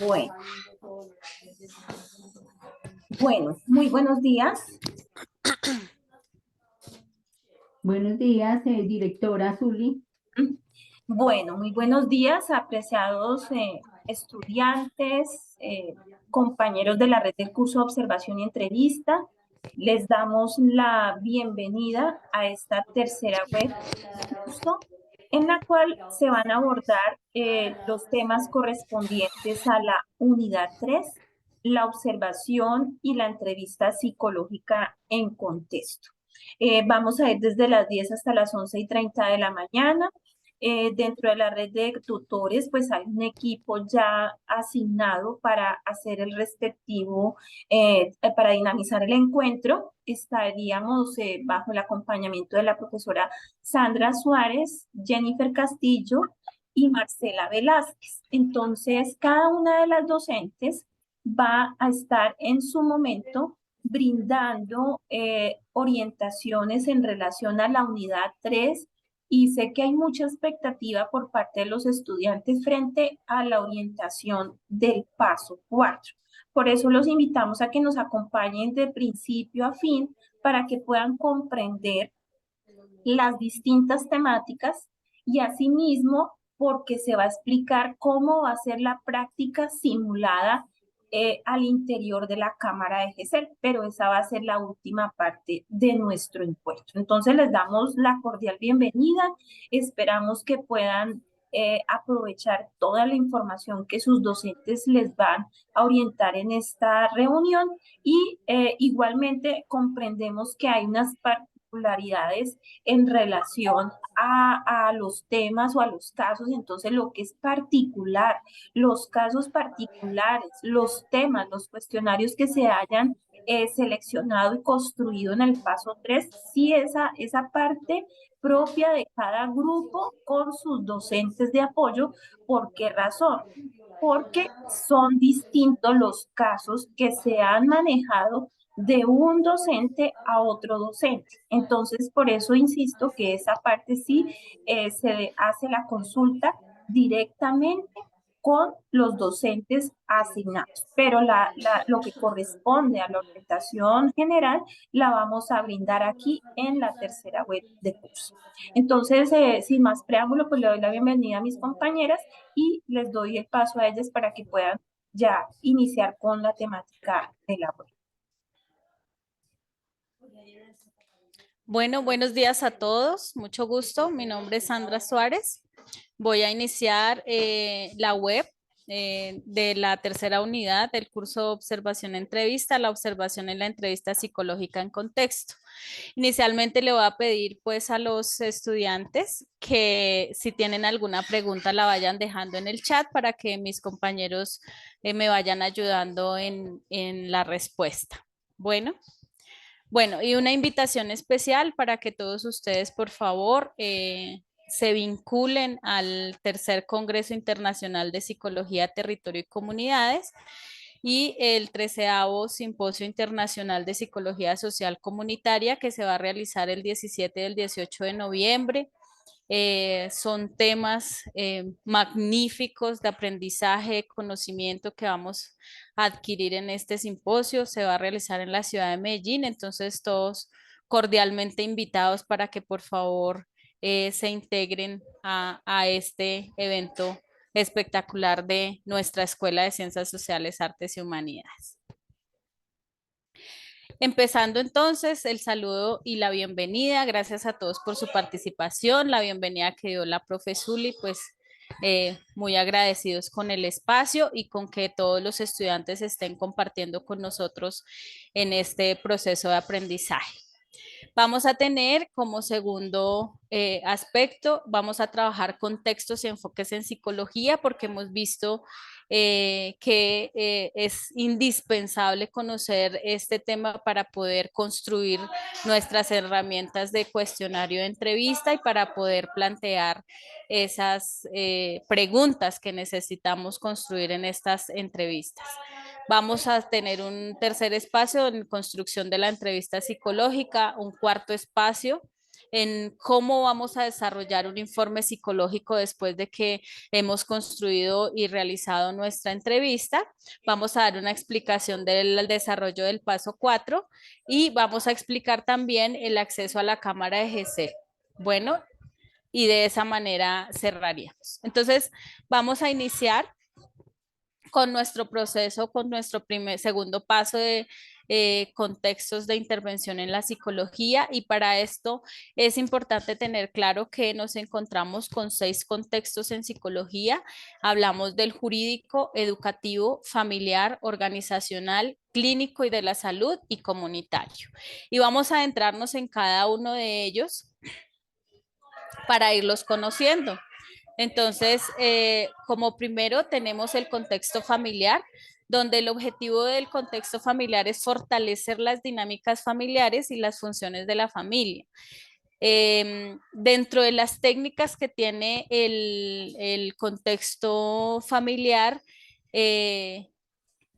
Bueno, bueno, muy buenos días. Buenos días, directora Zuli. Bueno, muy buenos días, apreciados estudiantes, compañeros de la red del curso de observación y entrevista. Les damos la bienvenida a esta tercera web de curso en la cual se van a abordar los temas correspondientes a la unidad 3, la observación y la entrevista psicológica en contexto. Vamos a ir desde las 10 hasta las 11:30 de la mañana. Dentro de la red de tutores, pues hay un equipo ya asignado para hacer el respectivo, para dinamizar el encuentro. Estaríamos bajo el acompañamiento de la profesora Sandra Suárez, Jennifer Castillo y Marcela Velázquez. Entonces, cada una de las docentes va a estar en su momento brindando orientaciones en relación a la unidad 3 y sé que hay mucha expectativa por parte de los estudiantes frente a la orientación del paso 4. Por eso los invitamos a que nos acompañen de principio a fin para que puedan comprender las distintas temáticas y asimismo porque se va a explicar cómo va a ser la práctica simulada al interior de la cámara de GESEL, pero esa va a ser la última parte de nuestro encuentro. Entonces les damos la cordial bienvenida, esperamos que puedan aprovechar toda la información que sus docentes les van a orientar en esta reunión y igualmente comprendemos que hay unas particularidades en relación a los temas o a los casos. Entonces lo que es particular, los casos particulares, los temas, los cuestionarios que se hayan seleccionado y construido en el paso 3, sí esa parte propia de cada grupo con sus docentes de apoyo. ¿Por qué razón? Porque son distintos los casos que se han manejado de un docente a otro docente. Entonces, por eso insisto que esa parte sí se hace la consulta directamente con los docentes asignados, pero lo que corresponde a la orientación general la vamos a brindar aquí en la tercera web de curso. Entonces, sin más preámbulo, pues le doy la bienvenida a mis compañeras y les doy el paso a ellas para que puedan ya iniciar con la temática de la web. Bueno, buenos días a todos. Mucho gusto. Mi nombre es Sandra Suárez. Voy a iniciar la web de la tercera unidad del curso de observación entrevista, la observación en la entrevista psicológica en contexto. Inicialmente le voy a pedir pues a los estudiantes que si tienen alguna pregunta la vayan dejando en el chat para que mis compañeros me vayan ayudando en la respuesta. Bueno. Bueno, y una invitación especial para que todos ustedes, por favor, se vinculen al tercer Congreso Internacional de Psicología, Territorio y Comunidades y el 13º Simposio Internacional de Psicología Social Comunitaria que se va a realizar el 17 y el 18 de noviembre. Son temas magníficos de aprendizaje, conocimiento que vamos a adquirir en este simposio. Se va a realizar en la ciudad de Medellín, entonces todos cordialmente invitados para que por favor se integren a este evento espectacular de nuestra Escuela de Ciencias Sociales, Artes y Humanidades. Empezando entonces el saludo y la bienvenida, gracias a todos por su participación, la bienvenida que dio la profe Zuli, pues muy agradecidos con el espacio y con que todos los estudiantes estén compartiendo con nosotros en este proceso de aprendizaje. Vamos a tener como segundo aspecto, vamos a trabajar con textos y enfoques en psicología porque hemos visto que es indispensable conocer este tema para poder construir nuestras herramientas de cuestionario de entrevista y para poder plantear esas preguntas que necesitamos construir en estas entrevistas. Vamos a tener un tercer espacio en construcción de la entrevista psicológica, un cuarto espacio en cómo vamos a desarrollar un informe psicológico después de que hemos construido y realizado nuestra entrevista. Vamos a dar una explicación del desarrollo del paso 4 y vamos a explicar también el acceso a la cámara de GESEL. Bueno, y de esa manera cerraríamos. Entonces, vamos a iniciar con nuestro proceso, con nuestro segundo paso de contextos de intervención en la psicología, y para esto es importante tener claro que nos encontramos con 6 contextos en psicología. Hablamos del jurídico, educativo, familiar, organizacional, clínico y de la salud y comunitario. Y vamos a adentrarnos en cada uno de ellos para irlos conociendo. Entonces, como primero tenemos el contexto familiar, donde el objetivo del contexto familiar es fortalecer las dinámicas familiares y las funciones de la familia. Dentro de las técnicas que tiene el contexto familiar,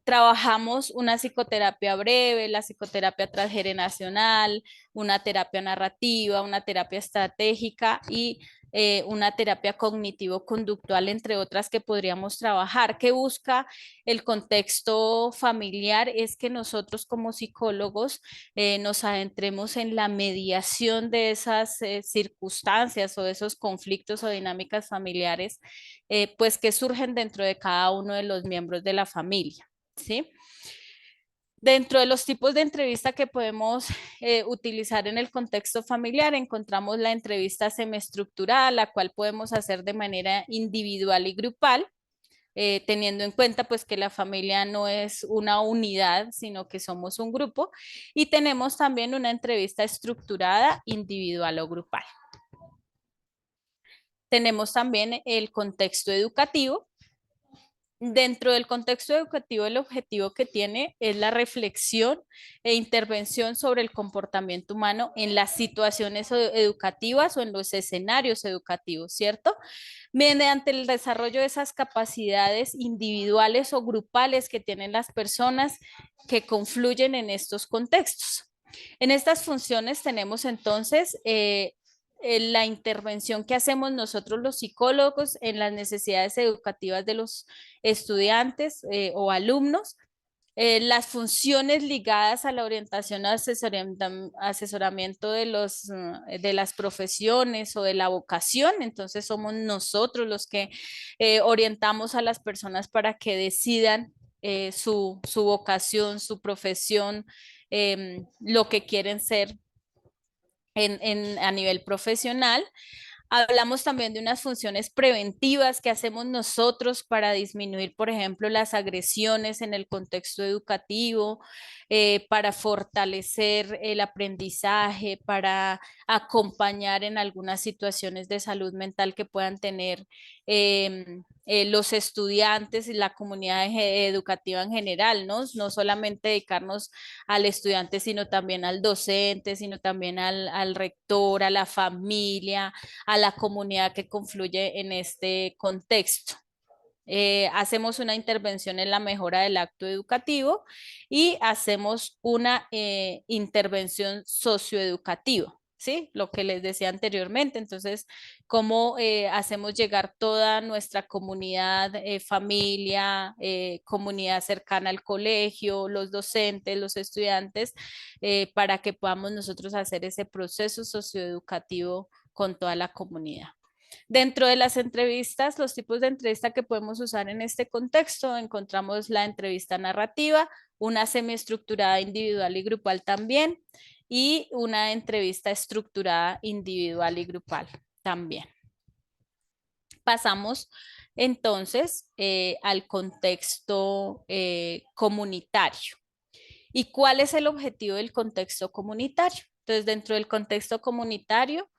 trabajamos una psicoterapia breve, la psicoterapia transgeneracional, una terapia narrativa, una terapia estratégica y una terapia cognitivo-conductual, entre otras que podríamos trabajar. ¿Qué busca el contexto familiar? Es que nosotros como psicólogos nos adentremos en la mediación de esas circunstancias o de esos conflictos o dinámicas familiares, pues que surgen dentro de cada uno de los miembros de la familia. ¿Sí? Dentro de los tipos de entrevista que podemos utilizar en el contexto familiar, encontramos la entrevista semiestructurada, la cual podemos hacer de manera individual y grupal, teniendo en cuenta pues que la familia no es una unidad, sino que somos un grupo. Y tenemos también una entrevista estructurada, individual o grupal. Tenemos también el contexto educativo. Dentro del contexto educativo, el objetivo que tiene es la reflexión e intervención sobre el comportamiento humano en las situaciones educativas o en los escenarios educativos, ¿cierto? Mediante el desarrollo de esas capacidades individuales o grupales que tienen las personas que confluyen en estos contextos. En estas funciones tenemos entonces la intervención que hacemos nosotros los psicólogos en las necesidades educativas de los estudiantes o alumnos, las funciones ligadas a la orientación o asesoramiento de las profesiones o de la vocación. Entonces somos nosotros los que orientamos a las personas para que decidan su vocación, su profesión, lo que quieren ser a nivel profesional. Hablamos también de unas funciones preventivas que hacemos nosotros para disminuir, por ejemplo, las agresiones en el contexto educativo, para fortalecer el aprendizaje, para acompañar en algunas situaciones de salud mental que puedan tener los estudiantes y la comunidad educativa en general, ¿no? No solamente dedicarnos al estudiante, sino también al docente, sino también al rector, a la familia, a la comunidad que confluye en este contexto. Hacemos una intervención en la mejora del acto educativo y hacemos una intervención socioeducativa. ¿Sí? Lo que les decía anteriormente. Entonces, cómo hacemos llegar toda nuestra comunidad, familia, comunidad cercana al colegio, los docentes, los estudiantes, para que podamos nosotros hacer ese proceso socioeducativo con toda la comunidad. Dentro de las entrevistas, los tipos de entrevista que podemos usar en este contexto, encontramos la entrevista narrativa, una semiestructurada individual y grupal también, y una entrevista estructurada individual y grupal también. Pasamos entonces al contexto comunitario. ¿Y cuál es el objetivo del contexto comunitario? Entonces, dentro del contexto comunitario,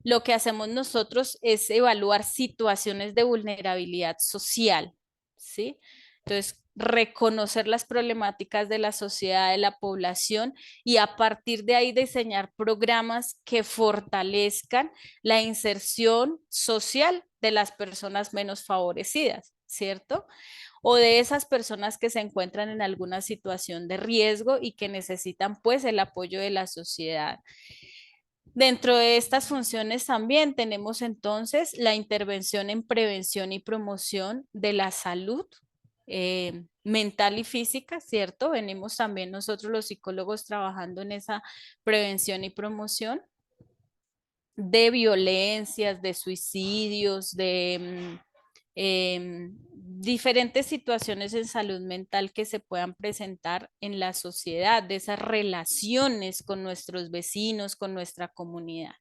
lo que hacemos nosotros es evaluar situaciones de vulnerabilidad social, ¿sí? Entonces, reconocer las problemáticas de la sociedad, de la población, y a partir de ahí diseñar programas que fortalezcan la inserción social de las personas menos favorecidas, ¿cierto? O de esas personas que se encuentran en alguna situación de riesgo y que necesitan pues el apoyo de la sociedad. Dentro de estas funciones también tenemos entonces la intervención en prevención y promoción de la salud mental y física, ¿cierto? Venimos también nosotros los psicólogos trabajando en esa prevención y promoción de violencias, de suicidios, de diferentes situaciones en salud mental que se puedan presentar en la sociedad, de esas relaciones con nuestros vecinos, con nuestra comunidad.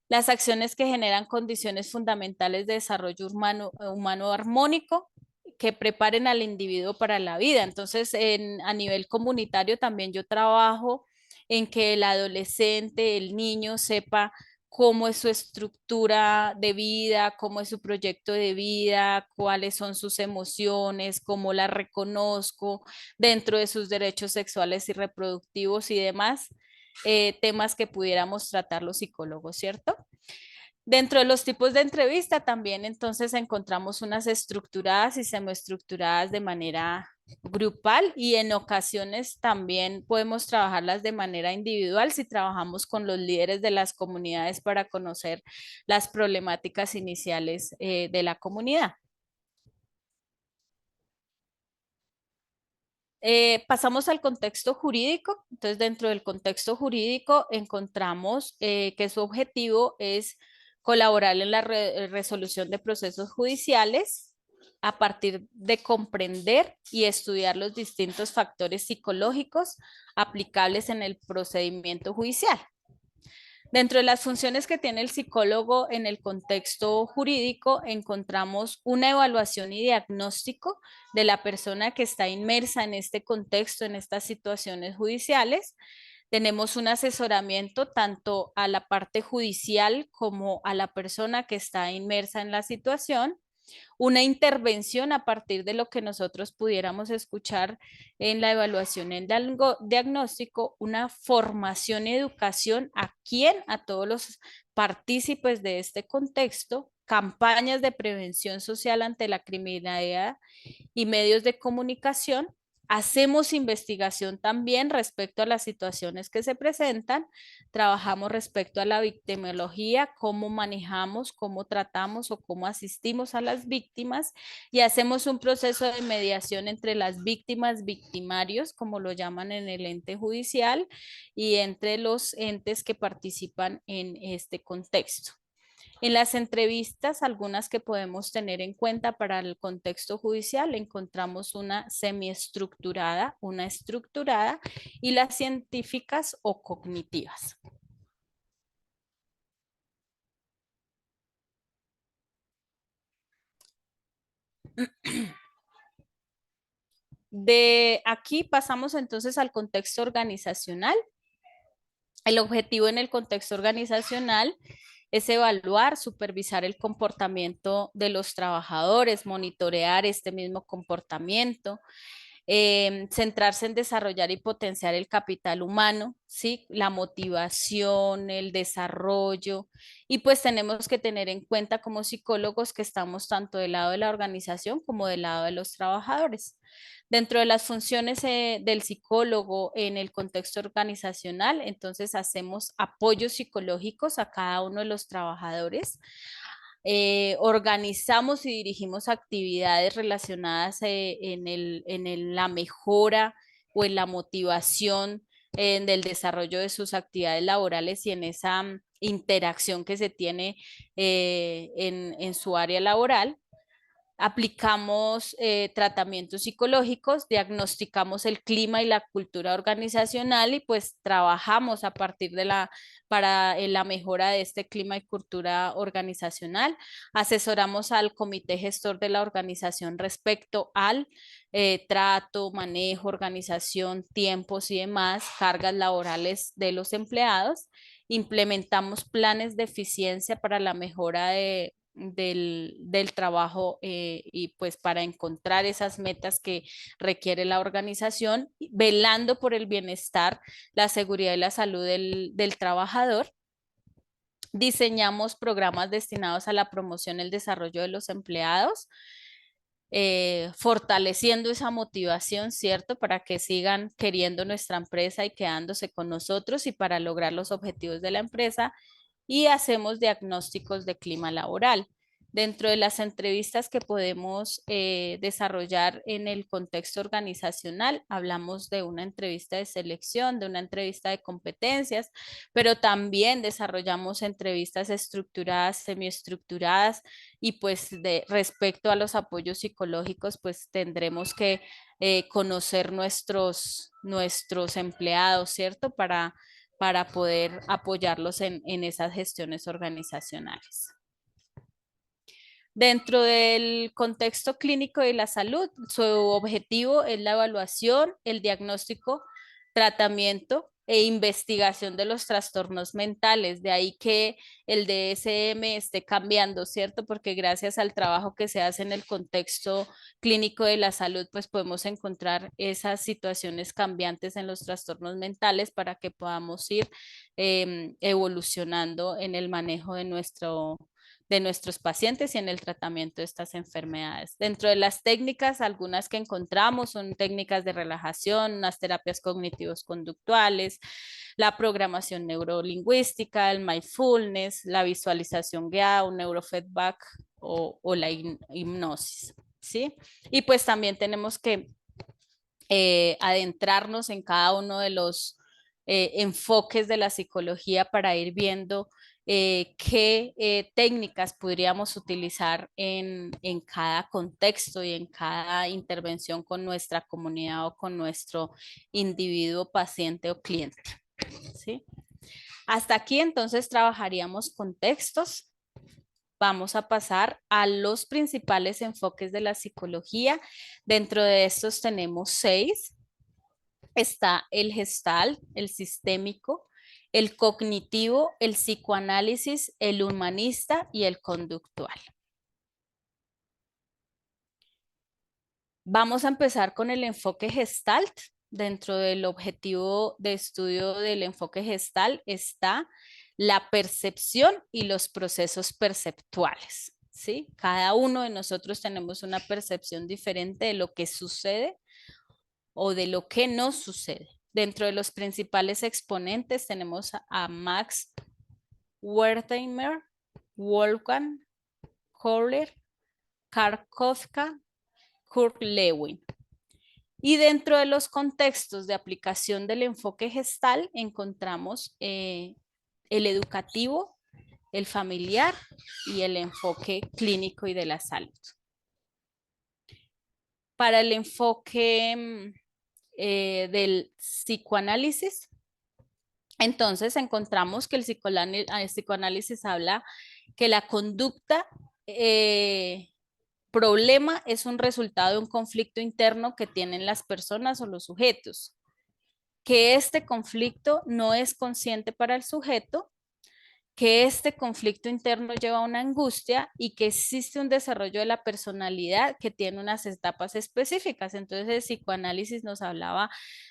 Las acciones que generan condiciones fundamentales de desarrollo humano armónico que preparen al individuo para la vida. Entonces, a nivel comunitario también yo trabajo en que el adolescente, el niño sepa cómo es su estructura de vida, cómo es su proyecto de vida, cuáles son sus emociones, cómo las reconozco dentro de sus derechos sexuales y reproductivos y demás temas que pudiéramos tratar los psicólogos, ¿cierto? Dentro de los tipos de entrevista también entonces encontramos unas estructuradas y semiestructuradas de manera grupal y en ocasiones también podemos trabajarlas de manera individual si trabajamos con los líderes de las comunidades para conocer las problemáticas iniciales de la comunidad. Pasamos al contexto jurídico. Entonces, dentro del contexto jurídico encontramos que su objetivo es colaborar en la resolución de procesos judiciales a partir de comprender y estudiar los distintos factores psicológicos aplicables en el procedimiento judicial. Dentro de las funciones que tiene el psicólogo en el contexto jurídico, encontramos una evaluación y diagnóstico de la persona que está inmersa en este contexto, en estas situaciones judiciales. Tenemos un asesoramiento tanto a la parte judicial como a la persona que está inmersa en la situación, una intervención a partir de lo que nosotros pudiéramos escuchar en la evaluación en diagnóstico, una formación y educación a quién, a todos los partícipes de este contexto, campañas de prevención social ante la criminalidad y medios de comunicación. Hacemos investigación también respecto a las situaciones que se presentan, trabajamos respecto a la victimología, cómo manejamos, cómo tratamos o cómo asistimos a las víctimas y hacemos un proceso de mediación entre las víctimas, victimarios, como lo llaman en el ente judicial, y entre los entes que participan en este contexto. En las entrevistas, algunas que podemos tener en cuenta para el contexto judicial, encontramos una semiestructurada, una estructurada y las científicas o cognitivas. De aquí pasamos entonces al contexto organizacional. El objetivo en el contexto organizacional es evaluar, supervisar el comportamiento de los trabajadores, monitorear este mismo comportamiento, centrarse en desarrollar y potenciar el capital humano, ¿sí? La motivación, el desarrollo, y pues tenemos que tener en cuenta como psicólogos que estamos tanto del lado de la organización como del lado de los trabajadores. Dentro de las funciones del psicólogo en el contexto organizacional, entonces hacemos apoyos psicológicos a cada uno de los trabajadores. Organizamos y dirigimos actividades relacionadas la mejora o en la motivación en el desarrollo de sus actividades laborales y en esa interacción que se tiene en su área laboral. Aplicamos tratamientos psicológicos, diagnosticamos el clima y la cultura organizacional y pues trabajamos a partir de para la mejora de este clima y cultura organizacional. Asesoramos al comité gestor de la organización respecto al trato, manejo, organización, tiempos y demás, cargas laborales de los empleados. Implementamos planes de eficiencia para la mejora del trabajo y pues para encontrar esas metas que requiere la organización, velando por el bienestar, la seguridad y la salud del trabajador. Diseñamos programas destinados a la promoción y el desarrollo de los empleados. fortaleciendo esa motivación, ¿cierto? Para que sigan queriendo nuestra empresa y quedándose con nosotros y para lograr los objetivos de la empresa. Y hacemos diagnósticos de clima laboral. Dentro de las entrevistas que podemos desarrollar en el contexto organizacional, hablamos de una entrevista de selección, de una entrevista de competencias, pero también desarrollamos entrevistas estructuradas, semiestructuradas y pues respecto a los apoyos psicológicos, pues tendremos que conocer nuestros empleados, ¿cierto? Para poder apoyarlos en esas gestiones organizacionales. Dentro del contexto clínico de la salud, su objetivo es la evaluación, el diagnóstico, tratamiento e investigación de los trastornos mentales. De ahí que el DSM esté cambiando, ¿cierto? Porque gracias al trabajo que se hace en el contexto clínico de la salud, pues podemos encontrar esas situaciones cambiantes en los trastornos mentales para que podamos ir evolucionando en el manejo de nuestros pacientes y en el tratamiento de estas enfermedades. Dentro de las técnicas, algunas que encontramos son técnicas de relajación, unas terapias cognitivos conductuales, la programación neurolingüística, el mindfulness, la visualización guiada, un neurofeedback o la hipnosis, ¿sí? Y pues también tenemos que adentrarnos en cada uno de los enfoques de la psicología para ir viendo qué técnicas podríamos utilizar en cada contexto y en cada intervención con nuestra comunidad o con nuestro individuo, paciente o cliente. ¿Sí? Hasta aquí entonces trabajaríamos contextos. Vamos a pasar a los principales enfoques de la psicología. Dentro de estos tenemos 6. Está el gestal, el sistémico, el cognitivo, el psicoanálisis, el humanista y el conductual. Vamos a empezar con el enfoque gestalt. Dentro del objetivo de estudio del enfoque gestal está la percepción y los procesos perceptuales, ¿sí? Cada uno de nosotros tenemos una percepción diferente de lo que sucede o de lo que no sucede. Dentro de los principales exponentes tenemos a Max Wertheimer, Wolfgang Kohler, Karl Kafka, Kurt Lewin. Y dentro de los contextos de aplicación del enfoque gestal encontramos el educativo, el familiar y el enfoque clínico y de la salud. Para el enfoque del psicoanálisis, entonces encontramos que el psicoanálisis habla que la conducta problema es un resultado de un conflicto interno que tienen las personas o los sujetos, que este conflicto no es consciente para el sujeto, que este conflicto interno lleva a una angustia y que existe un desarrollo de la personalidad que tiene unas etapas específicas. Entonces el psicoanálisis nos hablaba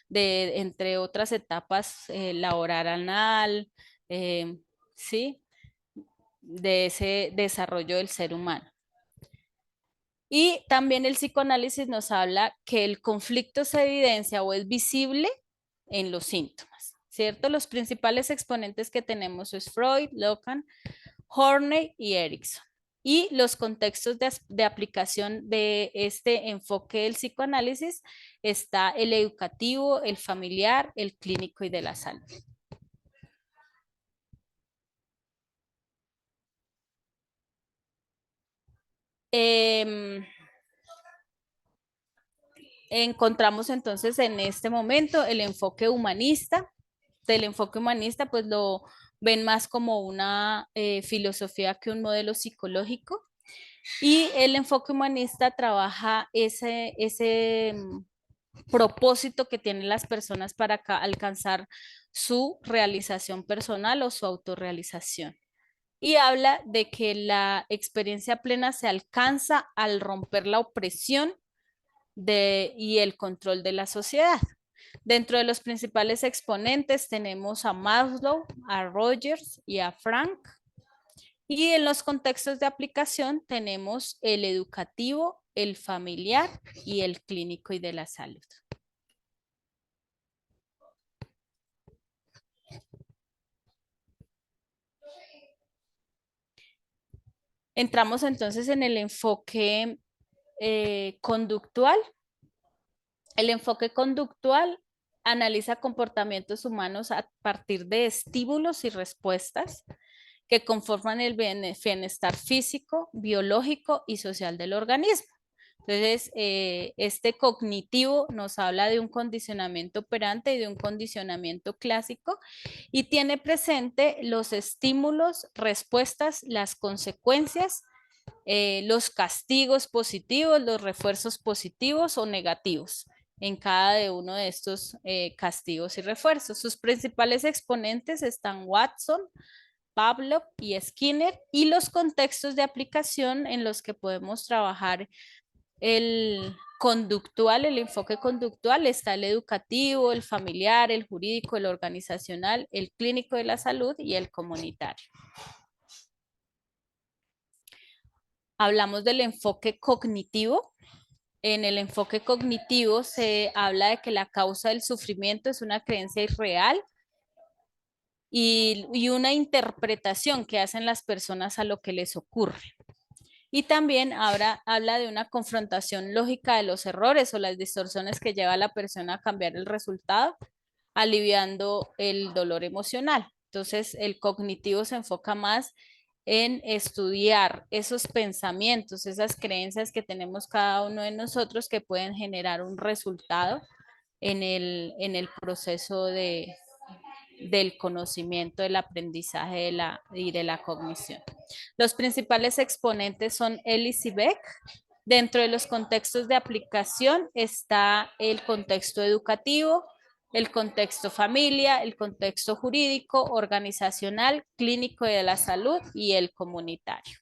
de, entre otras etapas, la oral-anal, ¿sí? De ese desarrollo del ser humano. Y también el psicoanálisis nos habla que el conflicto se evidencia o es visible en los síntomas, ¿cierto? Los principales exponentes que tenemos es Freud, Lacan, Horney y Erickson. Y los contextos de aplicación de este enfoque del psicoanálisis está el educativo, el familiar, el clínico y de la salud. Encontramos entonces en este momento el enfoque humanista. Del enfoque humanista pues lo ven más como una filosofía que un modelo psicológico, y el enfoque humanista trabaja ese propósito que tienen las personas para alcanzar su realización personal o su autorrealización. Y habla de que la experiencia plena se alcanza al romper la opresión y el control de la sociedad. Dentro de los principales exponentes tenemos a Maslow, a Rogers y a Frank. Y en los contextos de aplicación tenemos el educativo, el familiar y el clínico y de la salud. Entramos entonces en el enfoque conductual. El enfoque conductual analiza comportamientos humanos a partir de estímulos y respuestas que conforman el bienestar físico, biológico y social del organismo. Entonces, este cognitivo nos habla de un condicionamiento operante y de un condicionamiento clásico y tiene presente los estímulos, respuestas, las consecuencias, los castigos positivos, los refuerzos positivos o negativos en cada de uno de estos castigos y refuerzos. Sus principales exponentes están Watson, Pavlov y Skinner, y los contextos de aplicación en los que podemos trabajar el conductual, el enfoque conductual, está el educativo, el familiar, el jurídico, el organizacional, el clínico de la salud y el comunitario. Hablamos del enfoque cognitivo. En el enfoque cognitivo se habla de que la causa del sufrimiento es una creencia irreal y una interpretación que hacen las personas a lo que les ocurre. Y también habla de una confrontación lógica de los errores o las distorsiones que lleva a la persona a cambiar el resultado, aliviando el dolor emocional. Entonces, el cognitivo se enfoca más en estudiar esos pensamientos, esas creencias que tenemos cada uno de nosotros que pueden generar un resultado en el proceso del conocimiento, del aprendizaje y de la cognición. Los principales exponentes son Ellis y Beck. Dentro de los contextos de aplicación está el contexto educativo, el contexto familia, el contexto jurídico, organizacional, clínico de la salud y el comunitario.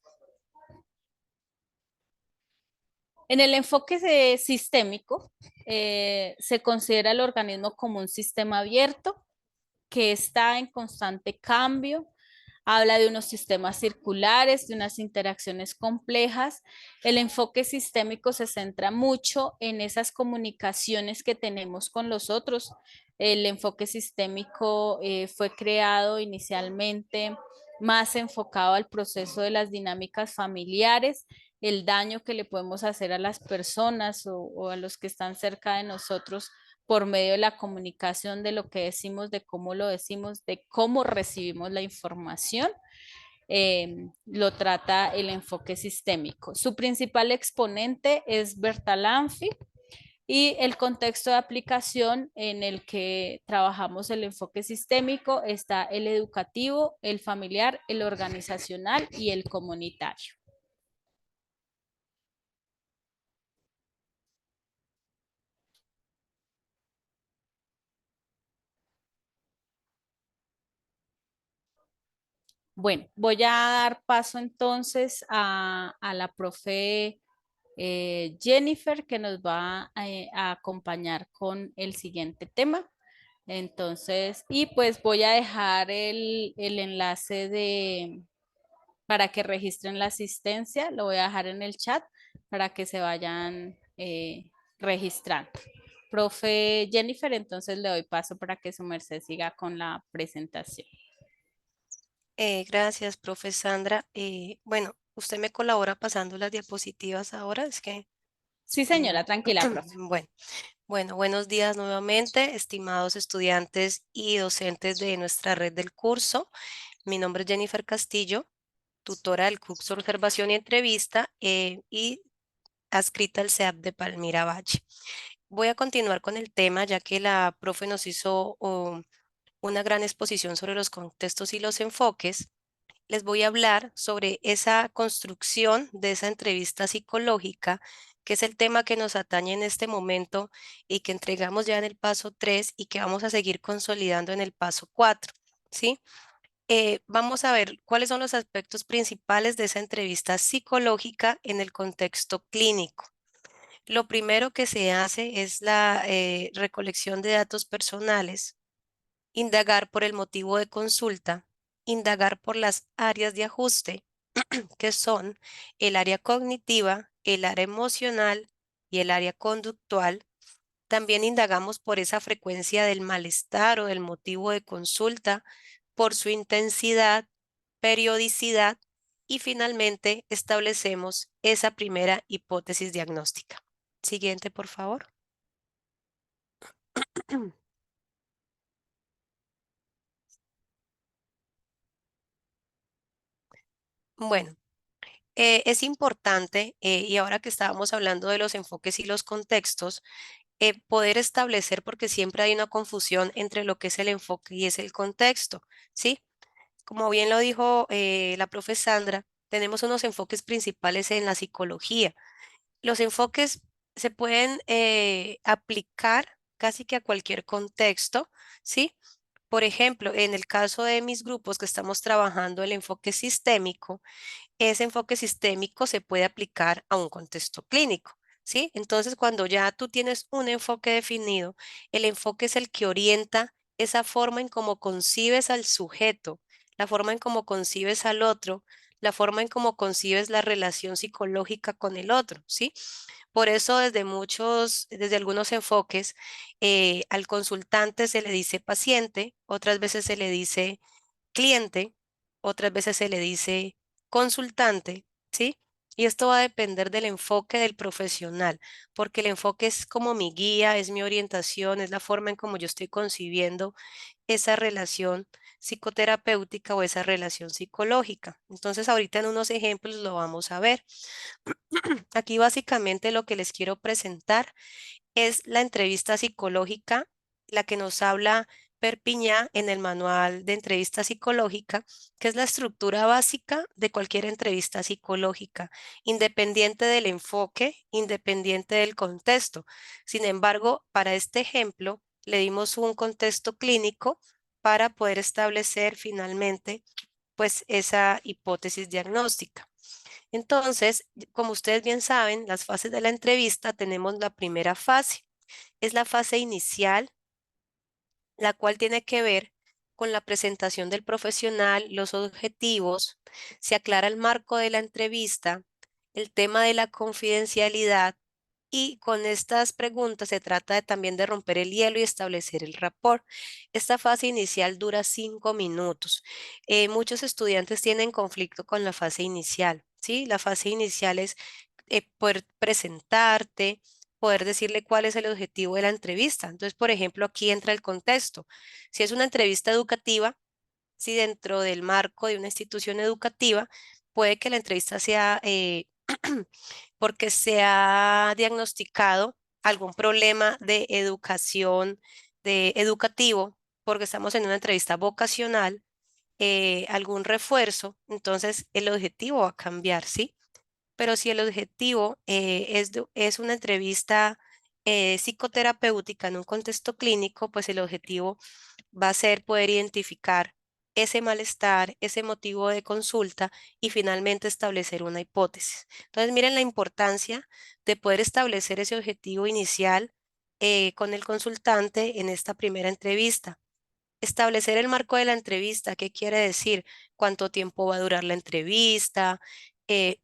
En el enfoque sistémico, se considera el organismo como un sistema abierto que está en constante cambio. Habla de unos sistemas circulares, de unas interacciones complejas. El enfoque sistémico se centra mucho en esas comunicaciones que tenemos con los otros. El enfoque sistémico fue creado inicialmente más enfocado al proceso de las dinámicas familiares, el daño que le podemos hacer a las personas o a los que están cerca de nosotros por medio de la comunicación, de lo que decimos, de cómo lo decimos, de cómo recibimos la información, lo trata el enfoque sistémico. Su principal exponente es Bertalanffy y el contexto de aplicación en el que trabajamos el enfoque sistémico está el educativo, el familiar, el organizacional y el comunitario. Bueno, voy a dar paso entonces a la profe Jennifer, que nos va a acompañar con el siguiente tema. Entonces, y pues voy a dejar el enlace para que registren la asistencia, lo voy a dejar en el chat para que se vayan registrando. Profe Jennifer, entonces le doy paso para que su merced siga con la presentación. Gracias, profe Sandra. Bueno, usted me colabora pasando las diapositivas ahora, es que... Sí, señora, tranquila, profe. Bueno, buenos días nuevamente, estimados estudiantes y docentes de nuestra red del curso. Mi nombre es Jennifer Castillo, tutora del curso Observación y Entrevista y adscrita al CEAP de Palmira Valle. Voy a continuar con el tema ya que la profe nos hizo una gran exposición sobre los contextos y los enfoques. Les voy a hablar sobre esa construcción de esa entrevista psicológica, que es el tema que nos atañe en este momento y que entregamos ya en el paso 3 y que vamos a seguir consolidando en el paso 4, ¿sí? Vamos a ver cuáles son los aspectos principales de esa entrevista psicológica en el contexto clínico. Lo primero que se hace es la recolección de datos personales, indagar por el motivo de consulta, indagar por las áreas de ajuste, que son el área cognitiva, el área emocional y el área conductual. También indagamos por esa frecuencia del malestar o del motivo de consulta, por su intensidad, periodicidad y finalmente establecemos esa primera hipótesis diagnóstica. Siguiente, por favor. Bueno, es importante, y ahora que estábamos hablando de los enfoques y los contextos, poder establecer, porque siempre hay una confusión entre lo que es el enfoque y es el contexto, ¿sí? Como bien lo dijo la profe Sandra, tenemos unos enfoques principales en la psicología. Los enfoques se pueden aplicar casi que a cualquier contexto, ¿sí? Por ejemplo, en el caso de mis grupos que estamos trabajando el enfoque sistémico, ese enfoque sistémico se puede aplicar a un contexto clínico, ¿sí? Entonces, cuando ya tú tienes un enfoque definido, el enfoque es el que orienta esa forma en cómo concibes al sujeto, la forma en cómo concibes al otro, la forma en cómo concibes la relación psicológica con el otro, ¿sí? Por eso desde algunos enfoques, al consultante se le dice paciente, otras veces se le dice cliente, otras veces se le dice consultante, ¿sí? Y esto va a depender del enfoque del profesional, porque el enfoque es como mi guía, es mi orientación, es la forma en cómo yo estoy concibiendo esa relación psicoterapéutica o esa relación psicológica. Entonces, ahorita en unos ejemplos lo vamos a ver. Aquí básicamente lo que les quiero presentar es la entrevista psicológica, la que nos habla Perpiñá en el manual de entrevista psicológica, que es la estructura básica de cualquier entrevista psicológica, independiente del enfoque, independiente del contexto. Sin embargo, para este ejemplo, le dimos un contexto clínico para poder establecer finalmente pues esa hipótesis diagnóstica. Entonces, como ustedes bien saben, las fases de la entrevista tenemos la primera fase, es la fase inicial, la cual tiene que ver con la presentación del profesional, los objetivos, se aclara el marco de la entrevista, el tema de la confidencialidad y con estas preguntas se trata también de romper el hielo y establecer el rapport. Esta fase inicial dura 5 minutos. Muchos estudiantes tienen conflicto con la fase inicial, ¿sí? La fase inicial es poder presentarte, poder decirle cuál es el objetivo de la entrevista. Entonces, por ejemplo, aquí entra el contexto. Si es una entrevista educativa, si dentro del marco de una institución educativa, puede que la entrevista sea porque se ha diagnosticado algún problema de educación, de educativo, porque estamos en una entrevista vocacional, algún refuerzo, entonces el objetivo va a cambiar, ¿sí? Pero si el objetivo es una entrevista psicoterapéutica en un contexto clínico, pues el objetivo va a ser poder identificar ese malestar, ese motivo de consulta y finalmente establecer una hipótesis. Entonces, miren la importancia de poder establecer ese objetivo inicial con el consultante en esta primera entrevista. Establecer el marco de la entrevista, ¿qué quiere decir? ¿Cuánto tiempo va a durar la entrevista? Eh,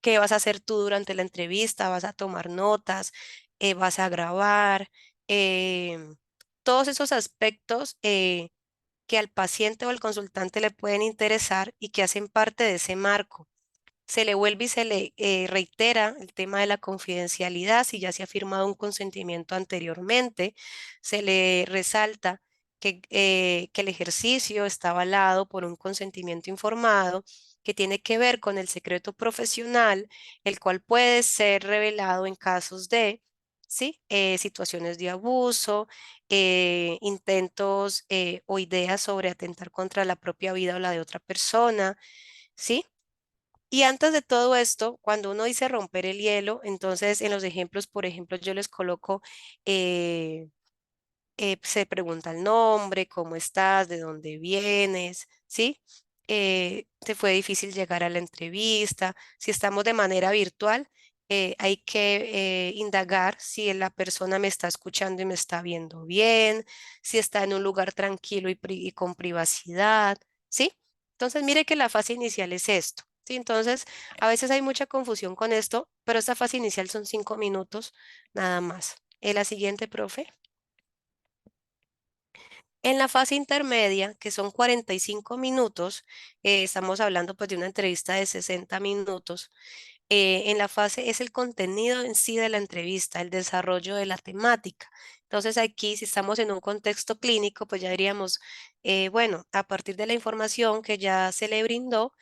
¿Qué vas a hacer tú durante la entrevista? ¿Vas a tomar notas? ¿Vas a grabar? Todos esos aspectos que al paciente o al consultante le pueden interesar y que hacen parte de ese marco. Se le vuelve y se le reitera el tema de la confidencialidad, si ya se ha firmado un consentimiento anteriormente, se le resalta que el ejercicio está avalado por un consentimiento informado que tiene que ver con el secreto profesional, el cual puede ser revelado en casos de, ¿sí? Situaciones de abuso, intentos o ideas sobre atentar contra la propia vida o la de otra persona, ¿sí? Y antes de todo esto, cuando uno dice romper el hielo, entonces en los ejemplos, por ejemplo, yo les coloco, eh, se pregunta el nombre, cómo estás, de dónde vienes, ¿sí? ¿Te fue difícil llegar a la entrevista? Si estamos de manera virtual, hay que indagar si la persona me está escuchando y me está viendo bien, si está en un lugar tranquilo y con privacidad, ¿sí? Entonces, mire que la fase inicial es esto. ¿sí? Entonces, a veces hay mucha confusión con esto, pero esta fase inicial son 5 minutos nada más. La siguiente, profe. En la fase intermedia, que son 45 minutos, estamos hablando pues de una entrevista de 60 minutos. En la fase es el contenido en sí de la entrevista, el desarrollo de la temática. Entonces aquí, si estamos en un contexto clínico, pues ya diríamos, bueno, a partir de la información que ya se le brindó,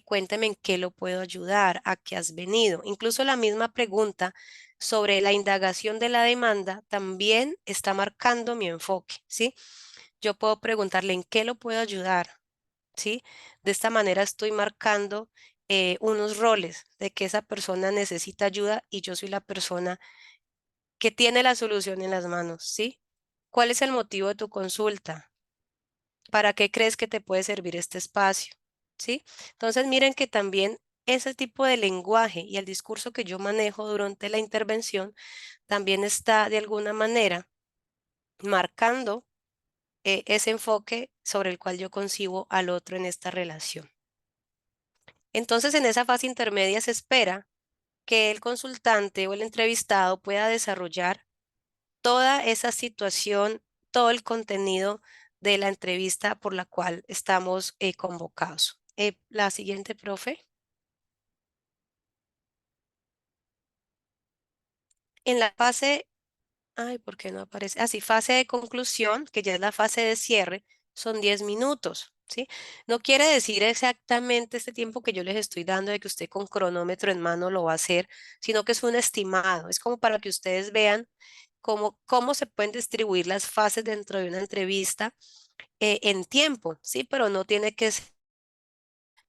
cuénteme en qué lo puedo ayudar, a qué has venido. Incluso la misma pregunta sobre la indagación de la demanda también está marcando mi enfoque, ¿sí? Yo puedo preguntarle en qué lo puedo ayudar, ¿sí? De esta manera estoy marcando unos roles de que esa persona necesita ayuda y yo soy la persona que tiene la solución en las manos, ¿sí? ¿Cuál es el motivo de tu consulta? ¿Para qué crees que te puede servir este espacio? ¿Sí? Entonces miren que también ese tipo de lenguaje y el discurso que yo manejo durante la intervención también está de alguna manera marcando ese enfoque sobre el cual yo concibo al otro en esta relación. Entonces, en esa fase intermedia se espera que el consultante o el entrevistado pueda desarrollar toda esa situación, todo el contenido de la entrevista por la cual estamos convocados. La siguiente, profe. En la fase, ay, ¿por qué no aparece? Así, fase de conclusión, que ya es la fase de cierre, son 10 minutos, ¿sí? No quiere decir exactamente este tiempo que yo les estoy dando de que usted con cronómetro en mano lo va a hacer, sino que es un estimado. Es como para que ustedes vean cómo se pueden distribuir las fases dentro de una entrevista en tiempo, ¿sí? Pero no tiene que ser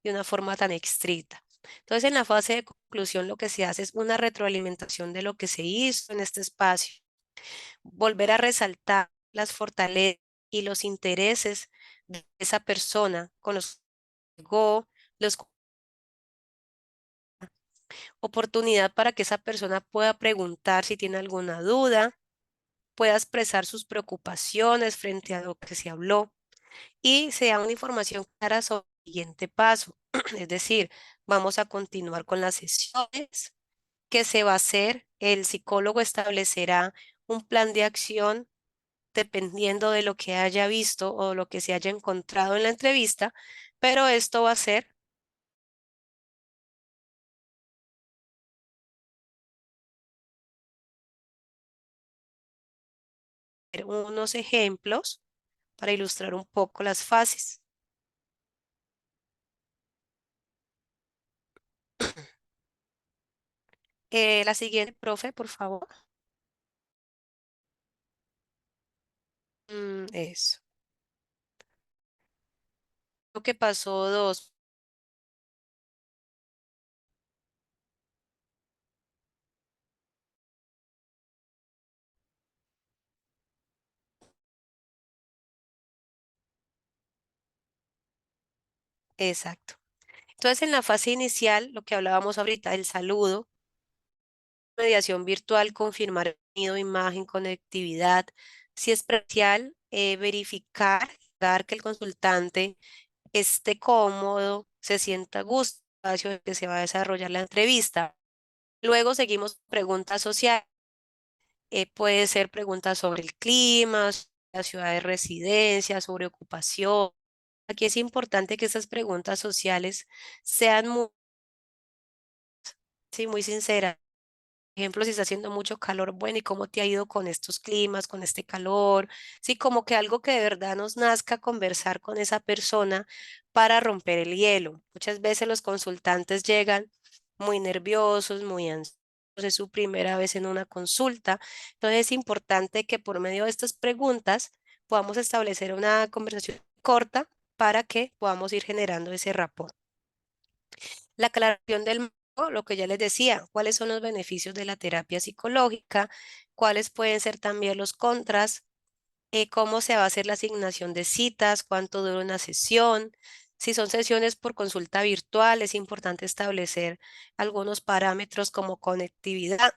de una forma tan estricta. Entonces, en la fase de conclusión, lo que se hace es una retroalimentación de lo que se hizo en este espacio, volver a resaltar las fortalezas y los intereses de esa persona con los que llegó, los oportunidad para que esa persona pueda preguntar si tiene alguna duda, pueda expresar sus preocupaciones frente a lo que se habló y se da una información clara sobre el siguiente paso. Es decir, vamos a continuar con las sesiones, qué se va a hacer, el psicólogo establecerá un plan de acción dependiendo de lo que haya visto o lo que se haya encontrado en la entrevista, pero esto va a ser unos ejemplos para ilustrar un poco las fases. La siguiente, profe, por favor. Eso. Lo que pasó dos. Exacto. Entonces, en la fase inicial, lo que hablábamos ahorita, el saludo, mediación virtual, confirmar sonido, imagen, conectividad. Si es presencial, verificar, dar que el consultante esté cómodo, se sienta a gusto, en el espacio en que se va a desarrollar la entrevista. Luego seguimos preguntas sociales. Puede ser preguntas sobre el clima, sobre la ciudad de residencia, sobre ocupación. Aquí es importante que esas preguntas sociales sean muy, sí, muy sinceras. Por ejemplo, si está haciendo mucho calor, bueno, ¿y cómo te ha ido con estos climas, con este calor? Sí, como que algo que de verdad nos nazca conversar con esa persona para romper el hielo. Muchas veces los consultantes llegan muy nerviosos, muy ansiosos, es su primera vez en una consulta. Entonces es importante que por medio de estas preguntas podamos establecer una conversación corta para que podamos ir generando ese rapport. La aclaración del marco, lo que ya les decía, cuáles son los beneficios de la terapia psicológica, cuáles pueden ser también los contras, cómo se va a hacer la asignación de citas, cuánto dura una sesión. Si son sesiones por consulta virtual, es importante establecer algunos parámetros como conectividad,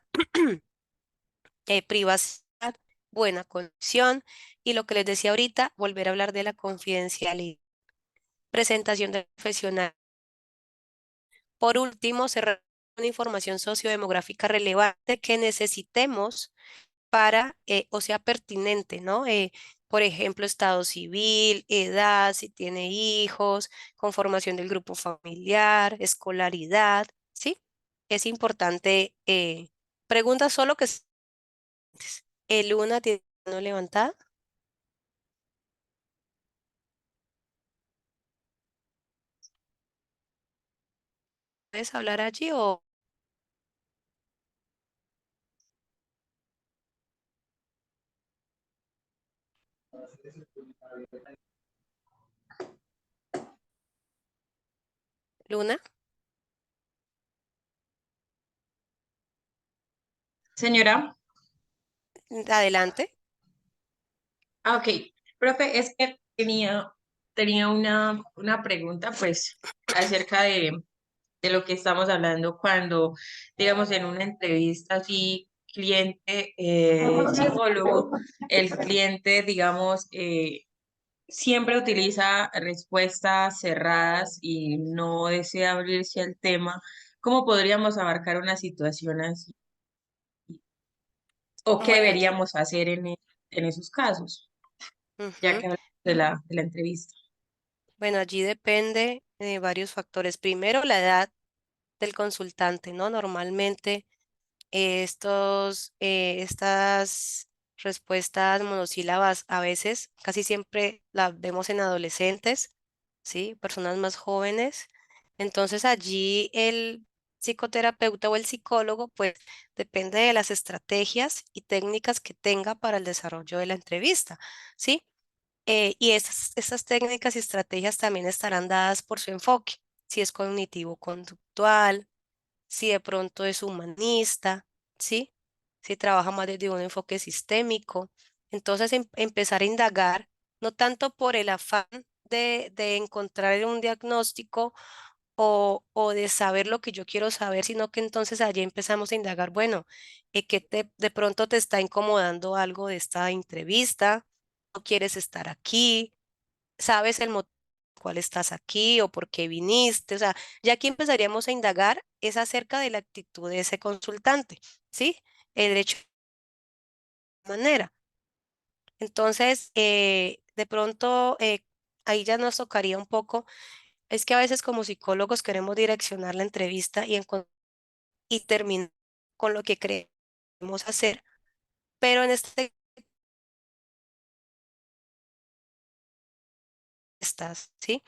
privacidad, buena conexión y lo que les decía ahorita, volver a hablar de la confidencialidad, presentación del profesional Por último, se reúne una información sociodemográfica relevante que necesitemos para, o sea, pertinente, ¿no? Por ejemplo, estado civil, edad, si tiene hijos, conformación del grupo familiar, escolaridad, ¿sí? Es importante, pregunta solo que... Luna tiene la mano levantada. ¿Puedes hablar allí o...? Luna, Señora, adelante. ok. Profe, es que tenía una pregunta, pues, acerca de lo que estamos hablando cuando, digamos, en una entrevista así, cliente, psicólogo, el cliente, digamos, siempre utiliza respuestas cerradas y no desea abrirse al tema. ¿Cómo podríamos abarcar una situación así? ¿O qué Bueno, deberíamos hacer en esos casos? Ya ujú. que hablamos de la entrevista. Bueno, allí depende de varios factores. Primero, la edad del consultante, ¿no? Normalmente estas respuestas monosílabas a veces, casi siempre las vemos en adolescentes, ¿sí? Personas más jóvenes. Entonces allí el psicoterapeuta o el psicólogo, pues depende de las estrategias y técnicas que tenga para el desarrollo de la entrevista, ¿sí? Y esas técnicas y estrategias también estarán dadas por su enfoque, si es cognitivo-conductual, si de pronto es humanista, ¿sí? Si trabaja más desde un enfoque sistémico. Entonces, empezar a indagar, no tanto por el afán de encontrar un diagnóstico o de saber lo que yo quiero saber, sino que entonces allí empezamos a indagar, bueno, ¿qué de pronto te está incomodando algo de esta entrevista? ¿No quieres estar aquí? ¿Sabes el motivo por el cual estás aquí o por qué viniste? O sea, ya aquí empezaríamos a indagar es acerca de la actitud de ese consultante, ¿sí? El derecho de manera. Entonces, de pronto, ahí ya nos tocaría un poco, es que a veces como psicólogos queremos direccionar la entrevista y terminar con lo que queremos hacer, pero en este estás, ¿sí?